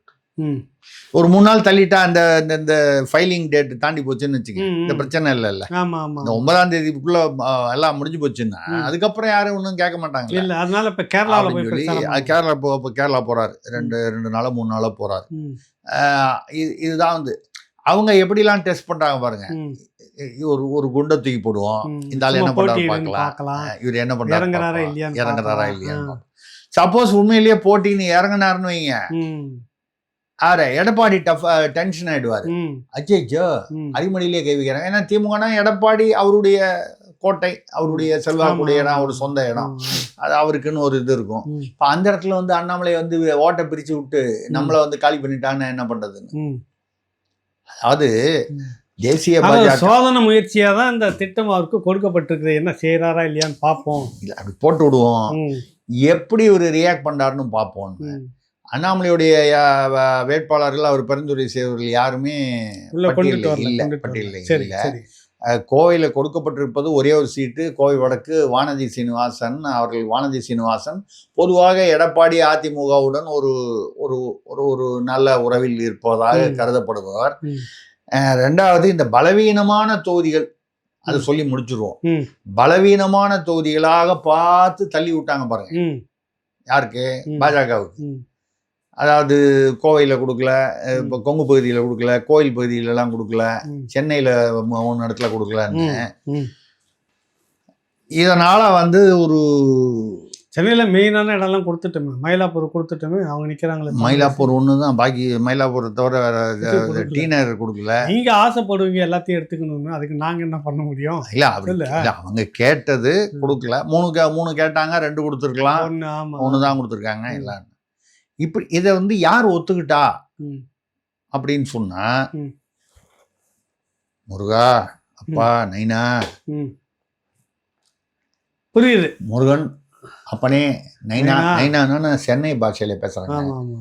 ஒரு 3 நாள் தள்ளிட்டா அந்த இந்த ஃபைலிங் டேட் தாண்டி போச்சுன்னு வச்சுக்கோங்க, இந்த பிரச்சனை இல்ல. இந்த 9ஆம் தேதிக்குள்ள எல்லாம் முடிஞ்சு போச்சுன்னா அதுக்கப்புறம் யாரும் ஒன்றும் கேட்க மாட்டாங்க. இல்ல, அதனால இப்ப கேரளாவில் சொல்லி கேரளா போறாரு. 2 நாளோ 3 நாளோ போறாரு. இதுதான் வந்து அவங்க எப்படிலாம் டெஸ்ட் பண்றாங்க பாருங்க. ஒரு குண்டை தூக்கி போடுவோம், இந்த ஆள் என்ன பண்றாரு பார்க்கலாம், இவர் என்ன பண்றாரு இறங்குறாரா இல்லையா. சப்போஸ் உண்மையிலேயே போட்டின்னு இறங்கினாருன்னு வைங்க, எடப்பாடி டென்ஷன் ஆயிடுவாரு. அச்சோ அடிமடியிலேயே கை வைக்கிறாங்க. ஏன்னா திமுகனா எடப்பாடி அவருடைய கோட்டை, அவருடைய செல்வாக்குடைய இடம், அவர் சொந்த இடம், அது அவருக்குன்னு ஒரு இது இருக்கும். இப்போ அந்த இடத்துல வந்து அண்ணாமலை வந்து ஓட்டை பிரிச்சு விட்டு நம்மளை வந்து காலி பண்ணிட்டான்னு என்ன பண்றதுன்னு. அதாவது தேசிய சோதனை முயற்சியா தான் இந்த திட்டம் அவருக்கு கொடுக்கப்பட்டிருக்கு. என்ன செய்யறாரா இல்லையான்னு பார்ப்போம். அப்படி போட்டு விடுவோம், எப்படி ஒரு ரியாக்ட் பண்றாருன்னு பார்ப்போம். அண்ணாமலையுடைய வேட்பாளர்கள் அவர் பரிந்துரை செய்தவர்கள் யாருமே பட்டியலில் இல்லை. கோவையில் கொடுக்கப்பட்டிருப்பது ஒரே ஒரு சீட்டு, கோவை வடக்கு வானதி சீனிவாசன் அவர்கள். வானதி சீனிவாசன் பொதுவாக எடப்பாடி அதிமுகவுடன் ஒரு ஒரு ஒரு நல்ல உறவில் இருப்பதாக கருதப்படுபவர். ரெண்டாவது, இந்த பலவீனமான தொகுதிகள் அதை சொல்லி முடிச்சிருவோம். ம். பலவீனமான தொகுதிகளாக பார்த்து தள்ளி விட்டாங்க பாருங்க. ம். யாருக்கு? ம். பாஜகவுக்கு. ம். அதாவது கோவையில் கொடுக்கல, ம். இப்போ கொங்கு பகுதியில் கொடுக்கல, கோயில் பகுதியிலலாம் கொடுக்கல, ம். சென்னையில் 3 இடத்துல கொடுக்கலன்னு. ம். இதனால வந்து ஒரு சென்னையில் மெயினான இடம்லாம் கொடுத்துட்டோமே, மயிலாப்பூர் கொடுத்துட்டோமே, அவங்க நிற்கிறாங்களே. மயிலாப்பூர் ஒன்று தான், பாக்கி மயிலாப்பூரை தவிர வேற கொடுக்கல. டி நகர் கொடுக்கல. நீங்க ஆசைப்படுவீங்க எல்லாத்தையும் எடுத்துக்கணும்னு, அதுக்கு நாங்க என்ன பண்ண முடியும்? இல்ல அப்படி இல்ல. இல்ல, அவங்க கேட்டது கொடுக்கல. 3 கேட்டாங்க, 2 கொடுத்துருக்கலாம், ஒண்ணு. ஆமா. 1 தான் கொடுத்துருக்காங்க. எல்லாம் இப்படி இதை வந்து யார் ஒத்துக்கிட்டா ம். அப்படின்னு சொன்னா, ம். முருகா, அப்பா, நைனா, ம். புரியுது. முருகன் அப்பனே, நைனா. நைனா. நைனான்னு சென்னை பாஷையில பேசுறாங்க. ஆமா ஆமா.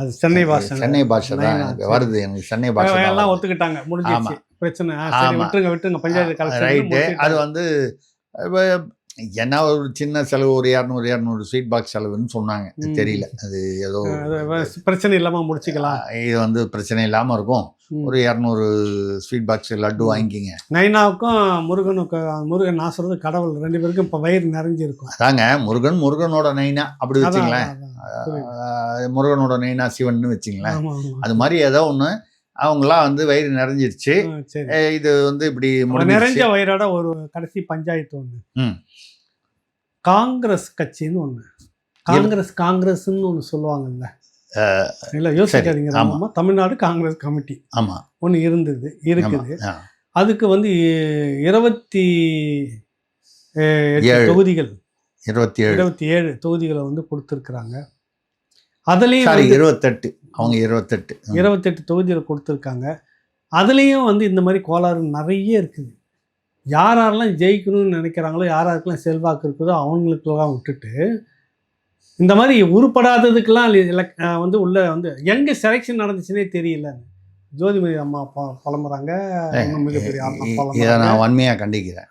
அது சென்னை பாஷை. சென்னை பாஷை தான் நைனா, எனக்கு சரி. வருது. எனக்கு சென்னை பாஷை தான் எல்லாம் வருது. ஒத்துக்கிட்டாங்க, முடிஞ்சிருச்சு பிரச்சனை. சரி, ஆமா. விட்டுருங்க பஞ்சாயத்து கலெக்டர் ரைட்டு. அது வந்து என்ன ஒரு சின்ன செலவு, ஒரு 200 ஸ்வீட் பாக்ஸ் செலவுன்னு சொன்னாங்க. தெரியல, அது ஏதோ பிரச்சனை இல்லாம முடிச்சுக்கலாம். இது வந்து பிரச்சனை இல்லாம இருக்கும். ஒரு 200 ஸ்வீட் பாக்ஸ் லட்டு வாங்கிக்கிங்க. நைனாவுக்கும் முருகன் ஆசுறது கடவுள் 2 பேருக்கும் இப்போ வயிறு நிறைஞ்சிருக்கும். அதாங்க, முருகனோட நைனா அப்படி வச்சுங்களேன். முருகனோட நைனா சிவன்னு வச்சுங்களேன். அது மாதிரி ஏதோ ஒன்று அவங்களாம் வந்து வயிறு நிறைஞ்சிருச்சு. இது வந்து இப்படி நிறைஞ்ச வயிறோட ஒரு கடைசி பஞ்சாயத்து ஒன்று. காங்கிரஸ் கட்சின்னு ஒன்று, காங்கிரஸ்ன்னு ஒன்று சொல்லுவாங்கல்ல. இல்லை, யோசிக்காதீங்க. ஆமாம், தமிழ்நாடு காங்கிரஸ் கமிட்டி ஆமா ஒன்று இருக்குது. அதுக்கு வந்து 28 தொகுதிகள், 27 தொகுதிகளை வந்து கொடுத்துருக்குறாங்க. அதுலேயும் 28, அவங்க 28 தொகுதியில் கொடுத்துருக்காங்க. அதுலேயும் வந்து இந்த மாதிரி கோளாறு நிறைய இருக்குது. யாரெல்லாம் ஜெயிக்கணும்னு நினைக்கிறாங்களோ, யாருக்கெல்லாம் செல்வாக்கு இருக்குதோ அவங்களுக்கெல்லாம் விட்டுட்டு, இந்த மாதிரி உருப்படாததுக்கெல்லாம் வந்து உள்ள வந்து எங்கே செலெக்ஷன் நடந்துச்சுன்னே தெரியல. ஜோதிமதி அம்மா புலம்புறாங்க, மிகப்பெரிய இதை நான் வன்மையாக கண்டிக்கிறேன்.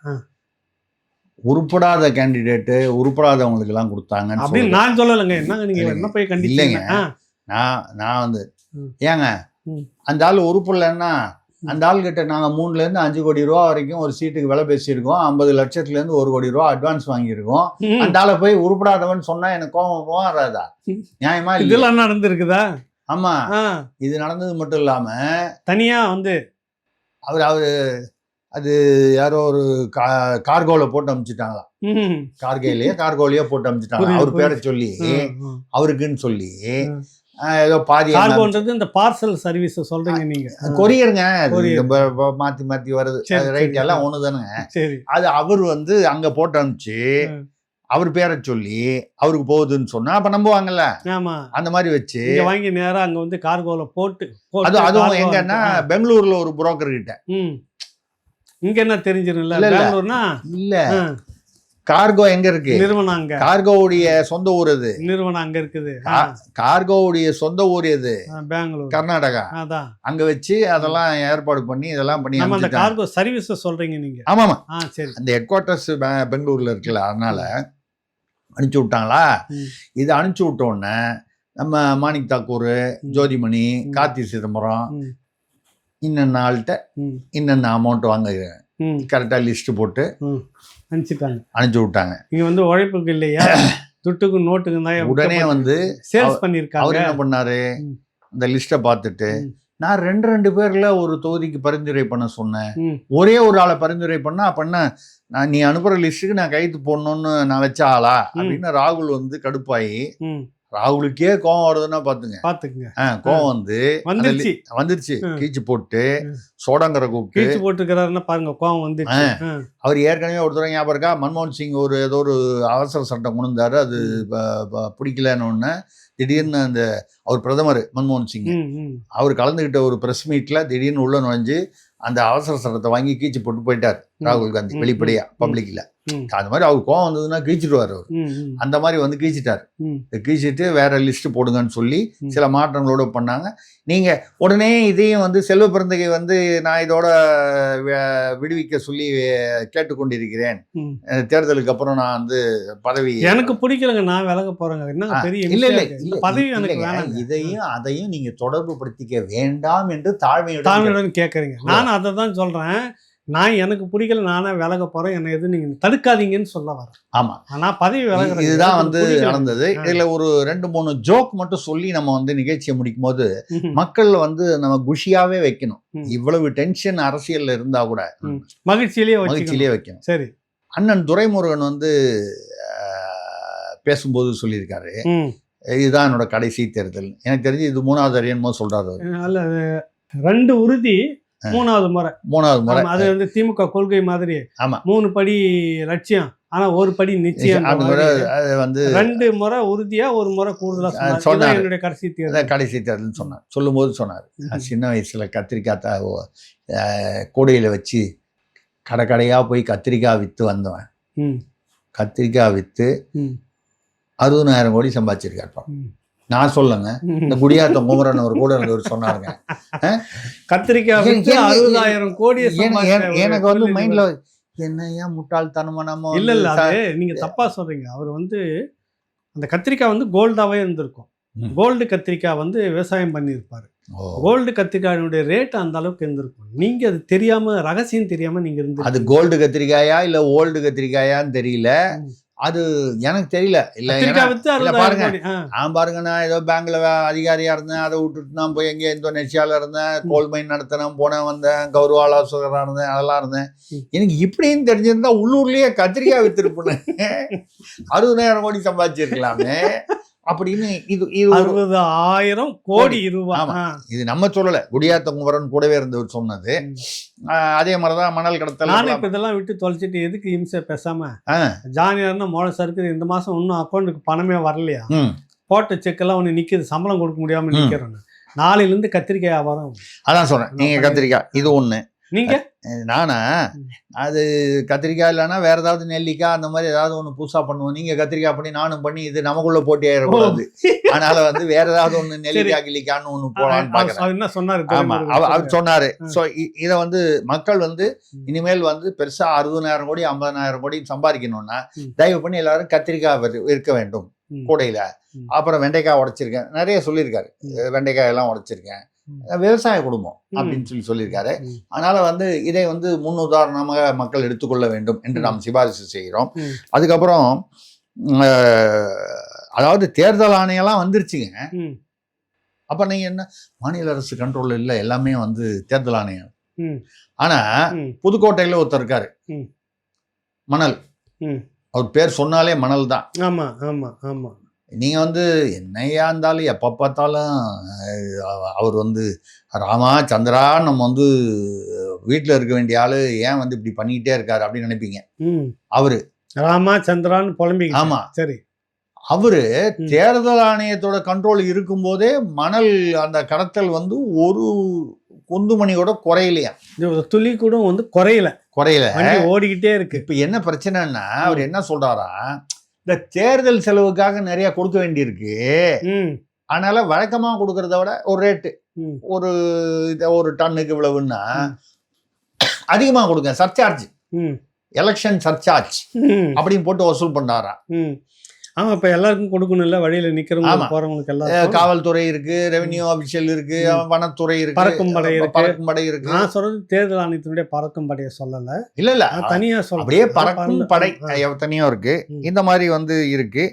உருப்படாத கேண்டிடேட்டு, உருப்படாதவங்களுக்கெல்லாம் கொடுத்தாங்க அப்படின்னு நான் சொல்லலைங்க. என்னங்க நீங்கள் என்ன போய் கண்டிக்கலைங்க? நான் வந்து ஏங்க அந்த ஆள் உருப்படலைன்னா அந்த ஆள்கிட்ட நாங்கள் 3லேருந்து 5 கோடி ரூபா வரைக்கும் ஒரு சீட்டுக்கு விலை பேசியிருக்கோம். 50 லட்சத்துலேருந்து 1 கோடி ரூபா அட்வான்ஸ் வாங்கியிருக்கோம். அந்த ஆளை போய் உருப்படாதவன் சொன்னா எனக்கு கோபம் வராதா? நியாயமா? இதெல்லாம் நடந்திருக்குதா? ஆமா, இது நடந்தது மட்டும் இல்லாம தனியா வந்து அவரு அது யாரோ ஒரு கார்கோவில் போட்டு அனுப்பிச்சிட்டாங்களா, கார்கோலையோ போட்டு அனுப்பிச்சிட்டாங்க. அவர் பேரை சொல்லி அவருக்குன்னு சொல்லி ஏதோ பாதி இந்த பார்சல் சர்வீஸ் சொல்றீங்க நீங்க. கொரியருங்க, மாத்தி வருது. ரைட், எல்லாம் ஒண்ணு தானுங்க. அது அவர் வந்து அங்க போட்டு அனுப்பிச்சு அவர் பேரை சொல்லி அவருக்கு போகுதுன்னு சொன்னா அப்ப நம்புவாங்கல்ல. அந்த மாதிரி வச்சு வாங்கி நேரா அங்க வந்து கார்கோல போட்டு அதுவும் எங்கன்னா பெங்களூர்ல ஒரு புரோக்கர் கிட்ட. இங்க என்ன தெரிஞ்சிரும்ல, பெங்களூர்னா இல்ல, கார்கோ எங்க இருக்கு? நிறுவனம் அங்க. கார்கோவுடைய சொந்த ஊர் அது. நிறுவனம் அங்க இருக்குது. கார்கோவுடைய சொந்த ஊர் எது? பெங்களூர், கர்நாடகா. அதான் அங்க வச்சு அதெல்லாம் ஏற்பாடு பண்ணி இதெல்லாம் பண்ணி அந்த கார்கோ சர்வீஸ் சொல்றீங்க நீங்க? ஆமாமா, சரி. அந்த ஹெட் குவார்ட்டர்ஸ் பெங்களூர்ல இருக்குல்ல, அதனால அனுப்பிச்சு விட்டாங்களா. இது அனுப்பிச்சு விட்ட உடனே நம்ம மாணிக் தாக்கூர், ஜோதிமணி, கார்த்தி சிதம்பரம் இன்னென்ன ஆள்கிட்ட இன்னென்ன அமௌண்ட் வாங்குறேன் கரெக்டா லிஸ்ட் போட்டு அனுப்பிச்சு விட்டாங்க. நீங்க வந்து உழைப்புக்கு இல்லையா, துட்டுக்கு நோட்டுக்கு தான் உடனே வந்து சேல்ஸ் பண்ணிருக்காங்க. அவர் என்ன பண்ணாரு, அந்த லிஸ்ட்டை பார்த்துட்டு நான் 2 பேர்ல ஒரு தொகுதிக்கு பரிந்துரை பண்ண சொன்னேன், ஒரே ஒரு ஆளை பரிந்துரை பண்ணா அப்படின்னா நான் நீ அனுப்புற லிஸ்ட்டுக்கு நான் கைது போடணும்னு நான் வச்ச ஆளா அப்படின்னு ராகுல் வந்து கடுப்பாயி, ராகுலுக்கே கோவம் வருதுன்னா பாத்துக்குங்க. கோவம் வந்து வந்துருச்சு. கீச்சு போட்டு சோடங்கரை கூப்பிட்டு போட்டுக்கிறாருன்னா பாருங்க, கோவம் வந்து அவர் ஏற்கனவே ஒரு தடவை ஞாபகம் இருக்கா, மன்மோகன் சிங் ஏதோ ஒரு அவசர சட்டம் கொண்டு வந்தாரு, அது பிடிக்கலன்னு ஒன்று திடீர்னு அந்த அவர் பிரதமர் மன்மோகன் சிங் அவர் கலந்துகிட்ட ஒரு பிரஸ் மீட்ல திடீர்னு உள்ள நுழைஞ்சு அந்த அவசர சட்டத்தை வாங்கி கீச்சு போட்டு போயிட்டார் ராகுல் காந்தி, வெளிப்படையா பப்ளிக்ல. அந்த மாதிரி அவர் கோவம் வந்ததுன்னா கீச்சிடுவார் அவர். அந்த மாதிரி வந்து கீச்சிட்டார். கீச்சிட்டு வேற லிஸ்ட் போடுங்கன்னு சொல்லி சில மாற்றங்களோட பண்ணாங்க. நீங்க உடனே இதையும் வந்து செல்வ பிறந்தகை வந்து நான் இதோட விடுவிக்க சொல்லி கேட்டுக்கொண்டிருக்கிறேன், தேர்தலுக்கு அப்புறம் நான் வந்து பதவி எனக்கு பிடிக்கலங்க, நான் விலக போறேங்க. என்ன பெரிய இல்ல பதவி எனக்கு வேணாம். இதையும் அதையும் நீங்க தொடர்பு படுத்திக்க வேண்டாம் என்று தாழ்மையுடன் கேட்கறீங்க. நானும் அதை தான் சொல்றேன். நான் எனக்கு பிடிக்கல, நானே விலக போறேன், என்னை எதுவும் நீங்க தடுக்காதீங்கன்னு சொல்ல வரேன். ஆமா, ஆனா பதவி விலகுறது இதுதான் எனக்கு வந்து பிடிக்கல. நடந்தது. இதுல ஒரு 2-3 ஜோக் மட்டும் சொல்லி நம்ம வந்து நிகழ்ச்சியை முடிக்கும் போது ம்ஹும். மக்கள் வந்து நம்ம குஷியாவே வைக்கணும். ம். இவ்வளவு டென்ஷன் அரசியல்ல இருந்தா கூட ம். மகிழ்ச்சியிலேயே வச்சுக்கணும். மகிழ்ச்சியிலே வைக்கணும். சரி. அண்ணன் துரைமுருகன் வந்து பேசும்போது சொல்லியிருக்காரு, ம். இதுதான் என்னோட கடைசி தேர்தல். எனக்கு தெரிஞ்சு இது 3வது அறியன்மோ சொல்றாரு அவரு. அல்ல, 2 உறுதி 3வது முறை. 3வது முறை. ஆமா, அது வந்து திமுக கொள்கை மாதிரி ஆமா. 3 படி லட்சியம், ஆனா 1 படி நிச்சயம். அது கூட அது வந்து 2 முறை உறுதியா, 1 முறை கூடுதலா சொன்னார். சொன்னாரு. இதுதான் என்னுடைய கடைசி தேர்தல். அதான் கடைசி தேர்தல்னு சொன்னார். சொல்லும்போது சொன்னார், சின்ன வயசுல கத்திரிக்காய் கூடையில வச்சு கடையா போய் கத்திரிக்காய் விற்று வந்தவன். ம். கத்திரிக்காய் விற்று ம். 60,000 கோடி சம்பாதிச்சிருக்காருப்பா. ம். நான் சொல்லுங்க, இந்த குடியாத்தம் குமரன் ஒரு கூட இருந்தவர் சொன்னாருங்க. கத்திரிக்காய் வித்து 60,000 கோடியை எனக்கு வந்து மைண்ட்ல என்னையா முட்டாள்தனமா நம்ம இல்ல இல்ல, அது நீங்க தப்பா சொல்றீங்க. அவர் வந்து அந்த கத்திரிக்காய் வந்து கோல்டாவே இருந்திருக்கும். ம். கோல்டு கத்திரிக்காய் வந்து விவசாயம் பண்ணியிருப்பாரு. கோல்டு கத்திரிக்காயினுடைய ரேட் அந்த அளவுக்கு இருந்திருக்கும். நீங்க அது தெரியாம, ரகசியம் தெரியாம நீங்க இருந்து அது கோல்டு கத்திரிக்காயா இல்ல ஓல்டு கத்திரிக்காயான்னு தெரியல. அது எனக்கு தெரியல. இல்ல கத்திரிக்காய் வித்து இல்ல 60,000 பாருங்க, கோடி. நான் பாருங்க, நான் ஏதோ பேங்க்ல அதிகாரியா இருந்தேன், அதை விட்டுட்டு நான் போய் எங்கேயோ இந்தோனேஷியால இருந்தேன், கோல் மைன் நடத்தினேன், போனேன் வந்தேன், கௌரவ ஆலோசகராக இருந்தேன், அதெல்லாம் இருந்தேன். எனக்கு இப்படின்னு தெரிஞ்சிருந்தா உள்ளூர்லயே கத்திரிக்காய் வித்துருப்பேன், 60,000 கோடி சம்பாதிச்சிருக்கலாமே அப்படின்னு. இது 60,000 கோடி ரூபாய். ஆமா, இது நம்ம சொல்லல, குடியாத்த குமரன் கூடவே இருந்தவர் சொன்னது. அதே மாதிரிதான் மணல் கடத்தல். நானும் இப்ப இதெல்லாம் விட்டு தொலைச்சிட்டு எதுக்கு இம்சை, பேசாம ஜானியார்னா மோள சருக்கு இந்த மாசம் இன்னும் அக்கௌண்ட்டுக்கு பணமே வரலையா, போட்ட செக் எல்லாம் ஒண்ணு நிக்குது, சம்பளம் கொடுக்க முடியாம நிக்கிறேன். நாளையில இருந்து கத்திரிக்காய் வியாபாரம். அதான் சொல்றேன், நீங்க கத்திரிக்காய் இது ஒண்ணு. நீங்க நானா அது கத்திரிக்காய் இல்லைன்னா வேற ஏதாவது நெல்லிக்காய் அந்த மாதிரி ஏதாவது ஒண்ணு புதுசா பண்ணுவோம். நீங்க கத்திரிக்காய் பண்ணி நானும் பண்ணி இது நமக்குள்ள போட்டி ஆயிடக்கூடாது. அதனால வந்து வேற ஏதாவது ஒண்ணு நெல்லிக்காய் கிளிக்கான்னு ஒண்ணு போலான்னு பாக்குறேன். என்ன சொன்னாரு? ஆமா, அவர் சொன்னாரு. சோ இத வந்து மக்கள் வந்து இனிமேல் வந்து பெருசா 60,000 கோடி 50,000 கோடி சம்பாதிக்கணும்னா தயவு பண்ணி எல்லாரும் கத்திரிக்காய் இருக்க வேண்டும் கூடையில. அப்புறம் வெண்டைக்காய் உடைச்சிருக்கேன், நிறைய சொல்லியிருக்காரு, வெண்டைக்காய் எல்லாம் உடைச்சிருக்கேன், விவசாய குடும்பம் அப்படின்னு சொல்லியிருக்காரு. அதனால வந்து இதை வந்து முன் உதாரணமாக மக்கள் எடுத்துக்கொள்ள வேண்டும் என்று நாம் சிபாரிசு செய்கிறோம். அதுக்கப்புறம் அதாவது தேர்தல் ஆணையெல்லாம் வந்துருச்சுங்க. அப்ப நீங்க என்ன, மாநில அரசு கண்ட்ரோல் இல்லை, எல்லாமே வந்து தேர்தல் ஆணையம். ஆனா புதுக்கோட்டையில ஒருத்தர் இருக்காரு, மணல். அவர் பேர் சொன்னாலே மணல் தான். ஆமா ஆமா ஆமா. நீங்க வந்து என்னையா இருந்தாலும் எப்ப பார்த்தாலும் அவர் வந்து ராமா சந்திரா நம்ம வந்து வீட்டுல இருக்க வேண்டிய ஆளு ஏன் வந்து இப்படி பண்ணிக்கிட்டே இருக்காரு அப்படின்னு நினைப்பீங்க. அவரு ராமா சந்திரான்னு புலம்பி. ஆமா, சரி. அவரு தேர்தல் ஆணையத்தோட கண்ட்ரோல் இருக்கும் போதே மணல் அந்த கடத்தல் வந்து ஒரு குந்துமணியோட குறையலையா, துளி கூட வந்து குறையல ஓடிக்கிட்டே இருக்கு. இப்ப என்ன பிரச்சனைன்னா அவர் என்ன சொல்றாரா, இந்த தேர்தல் செலவுக்காக நிறைய கொடுக்க வேண்டியிருக்கு, அதனால வழக்கமா கொடுக்கறத விட ஒரு ரேட்டு, ஒரு டன்னுக்கு இவ்வளவுன்னா அதிகமா கொடுங்க, சர்சார்ஜ், எலெக்ஷன் சர்சார்ஜ் அப்படின்னு போட்டு வசூல் பண்ணாரா. ஆமா, இப்ப எல்லாருக்கும் கொடுக்கணும் இல்ல, வழியில நிக்கிறவங்க போறவங்களுக்கு எல்லாம். காவல்துறை இருக்கு, ரெவென்யூ ஆபீஷியல் இருக்கு, வனத்துறை இருக்கு, பறக்கும் படை இருக்கு. நான் சொல்றது தேர்தல் ஆணையத்தினுடைய பறக்கும் படையை சொல்லல, இல்ல தனியா சொல்ல, அப்படியே பறக்கும் படை தனியா இருக்கு. இந்த மாதிரி வந்து இருக்கு.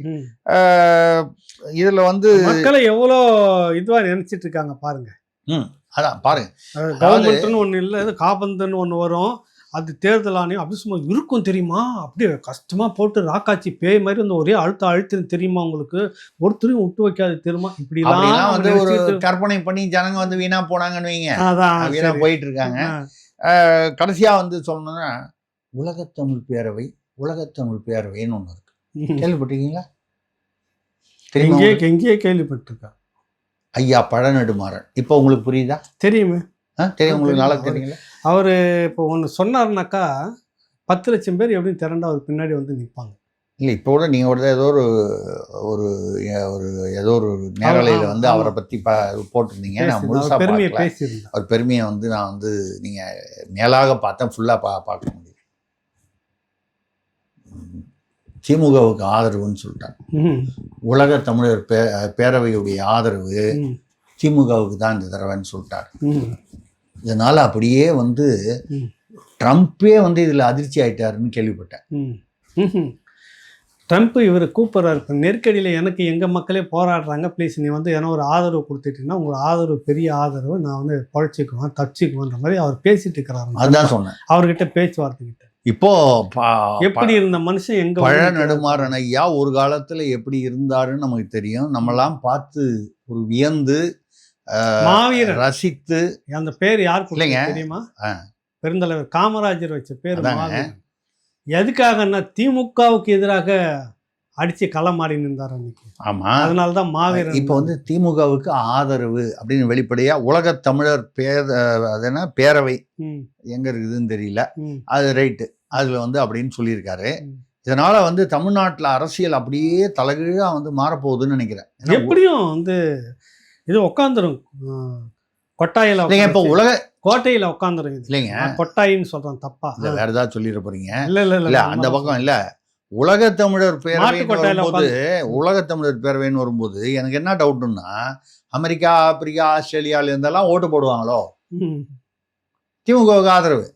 இதுல வந்து மக்களை எவ்வளவு இதுவா நினைச்சிட்டு இருக்காங்க பாருங்க. அதான் பாருங்க, கவர்மெண்ட்னு ஒண்ணு இல்ல, காபந்துன்னு ஒண்ணு வரும், அது தேர்தல் ஆணையம் அப்படி சும்மா இருக்கும் தெரியுமா, அப்படியே கஷ்டமா போட்டு ராக்காச்சி பேய் மாதிரி அந்த ஒரே அழுத்து தெரியுமா உங்களுக்கு, ஒருத்தரையும் விட்டு வைக்காது தெரியுமா, இப்படி எல்லாம் வந்து ஒரு கற்பனை பண்ணி ஜனங்க வந்து வீணா போனாங்கன்னு வைங்க, வீணா போயிட்டு இருக்காங்க. கடைசியா வந்து சொல்லணும்னா உலகத்தமிழ் பேரவைன்னு ஒண்ணு இருக்கு, கேள்விப்பட்டிருக்கீங்களா? எங்கேயே கேள்விப்பட்டிருக்கா ஐயா பழநெடுமாறன். இப்போ உங்களுக்கு புரியுதா? தெரியுமே, தெரியும், உங்களுக்கு நல்லா தெரியுங்களா? அவரு இப்போ ஒன்று சொன்னார்னாக்கா 10 லட்சம் பேர் எப்படின்னு திரண்டா அவர் பின்னாடி வந்து நிற்பாங்க. இல்லை, இப்போ கூட நீங்கள் கூட ஏதோ ஒரு நேரலையில் வந்து அவரை பற்றி போட்டிருந்தீங்க, நான் முழுசாக பெருமையை பேசியிருந்தேன். அவர் பெருமையை வந்து நான் வந்து நீங்கள் மேலாக பார்த்தேன், ஃபுல்லாக பார்க்க முடியும். திமுகவுக்கு ஆதரவுன்னு சொல்லிட்டாங்க. உலக தமிழர் பேரவையுடைய ஆதரவு திமுகவுக்கு தான் இந்த தடவைன்னு சொல்லிட்டாரு. இதனால அப்படியே வந்து ட்ரம்ப்பே வந்து இதில் அதிர்ச்சி ஆயிட்டாருன்னு கேள்விப்பட்டேன். ட்ரம்ப் இவர் கூப்பிட்றாரு, இப்போ நெருக்கடியில் எனக்கு எங்கள் மக்களே போராடுறாங்க, ப்ளீஸ் நீ வந்து ஏன்னா ஒரு ஆதரவு கொடுத்துட்டீங்கன்னா உங்களோட ஆதரவு பெரிய ஆதரவு, நான் வந்து பழச்சிக்குவேன் தப்பிச்சுக்குவேன்ற மாதிரி அவர் பேசிட்டு இருக்கிறாரு. அதுதான் சொன்னேன், அவர்கிட்ட பேச்சுவார்த்தைக்கிட்ட. இப்போ எப்படி இருந்த மனுஷன் எங்க பழ நெடுமாறன் ஐயா ஒரு காலத்துல எப்படி இருந்தாருன்னு நமக்கு தெரியும். நம்மலாம் பார்த்து ஒரு வியந்து மாவீரன் ரசித்து. அந்த பேர் யாருக்கு இல்லைங்க தெரியுமா? பெருந்தலைவர் காமராஜர் வச்ச பேர் மாவீரன். எதுக்காகன்னா திமுகவுக்கு எதிராக அடிச்சு களமாடி நின்றார் அன்னைக்கு. ஆமா, அதனாலதான் மாவீரன். இப்போ வந்து திமுகவுக்கு ஆதரவு அப்படின்னு வெளிப்படையா உலகத் தமிழர் பேரவை எங்க இருக்குதுன்னு தெரியல, அது ரைட்டு, அதுல வந்து அப்படின்னு சொல்லியிருக்காரு. இதனால வந்து தமிழ்நாட்டுல அரசியல் அப்படியே தலைகீழா வந்து மாறப்போகுதுன்னு நினைக்கிறேன். எப்படியும் வந்து இது உட்காந்துரும் கொட்டாயில. இப்ப உலக கோட்டையில உட்காந்துரும் இல்லைங்க, கொட்டாயின்னு சொல்றேன் தப்பா? வேற ஏதாவது சொல்லிட போறீங்க? இல்ல அந்த பக்கம் இல்ல. உலகத்தமிழர் பேரவைன்னு வரும்போது எனக்கு என்ன டவுட்னா, அமெரிக்கா ஆப்பிரிக்கா ஆஸ்திரேலியால இருந்தெல்லாம் ஓட்டு போடுவாங்களோ திமுகவுக்கு ஆதரவு.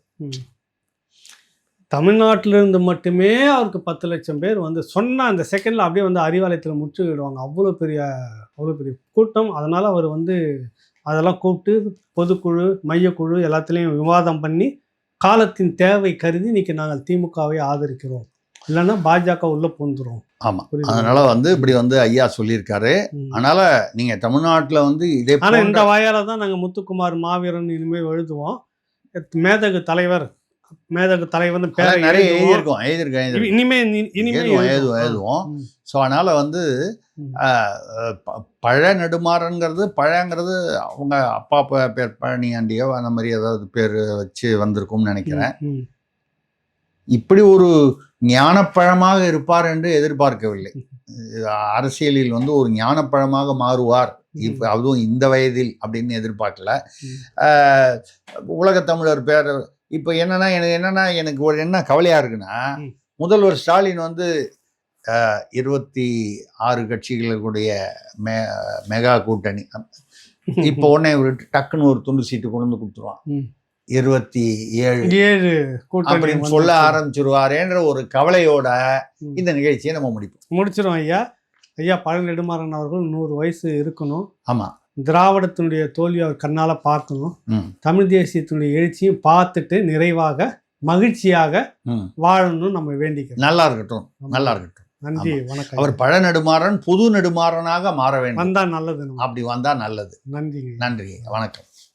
தமிழ்நாட்டில இருந்து மட்டுமே அவருக்கு 10 லட்சம் பேர் வந்து சொன்ன அந்த செகண்ட்ல அப்படியே வந்து அறிவாலயத்தில் முற்றுகிடுவாங்க. அவ்வளோ பெரிய கூட்டம். அதனால அவர் வந்து அதெல்லாம் கூப்பிட்டு பொதுக்குழு மையக்குழு எல்லாத்துலேயும் விவாதம் பண்ணி காலத்தின் தேவை கருதி இன்னைக்கு நாங்கள் திமுகவை ஆதரிக்கிறோம், இல்லைன்னா பாஜக உள்ள பூந்துரும். ஆமா, அதனால வந்து இப்படி வந்து ஐயா சொல்லியிருக்காரு. அதனால நீங்க தமிழ்நாட்டுல வந்து இதே ஆனா இந்த வாயால தான் நாங்க முத்துக்குமார் மாவீரன் இனிமேல் எழுதுவோம். மேதகு தலைவர் நிறைய எழுதியிருக்கோம், இனிமே எழுதுவோம். ஸோ அதனால வந்து பழ நெடுமாறன்கிறது பழங்கிறது அவங்க அப்பா பேர் பழனியாண்டியோ அந்த மாதிரி ஏதாவது பேர் வச்சு வந்திருக்கும்னு நினைக்கிறேன். இப்படி ஒரு ஞானப்பழமாக இருப்பார் என்று எதிர்பார்க்கவில்லை. அரசியலில் வந்து ஒரு ஞானப்பழமாக மாறுவார் இப்போ, அதுவும் இந்த வயதில் அப்படின்னு எதிர்பார்க்கல. உலகத்தமிழர் பேர் இப்போ எனக்கு ஒரு என்ன கவலையா இருக்குன்னா, முதல்வர் ஸ்டாலின் வந்து 26 கட்சிகளுடைய மெகா கூட்டணி இப்போ உடனே டக்குன்னு ஒரு துண்டு சீட்டு கொண்டு வந்து கொடுத்துருவான். 27 அப்படின்னு சொல்ல ஆரம்பிச்சிருவாரேன்ற ஒரு கவலையோட இந்த நிகழ்ச்சியை நம்ம முடிச்சிடும். ஐயா பழ நெடுமாறன் அவர்கள் 100 வயசு இருக்கணும். ஆமா, திராவிடத்தினுடைய தோல்வி அவர் கண்ணால பார்க்கணும். தமிழ் தேசியத்தினுடைய எழுச்சியும் பார்த்துட்டு நிறைவாக மகிழ்ச்சியாக வாழணும் நம்ம வேண்டிக்கிறோம். நல்லா இருக்கட்டும். நன்றி, வணக்கம். அவர் பழ நெடுமாறன் புது நெடுமாறனாக மாற வேண்டும். வந்தா நல்லது, அப்படி வந்தா நல்லது. நன்றி, வணக்கம்.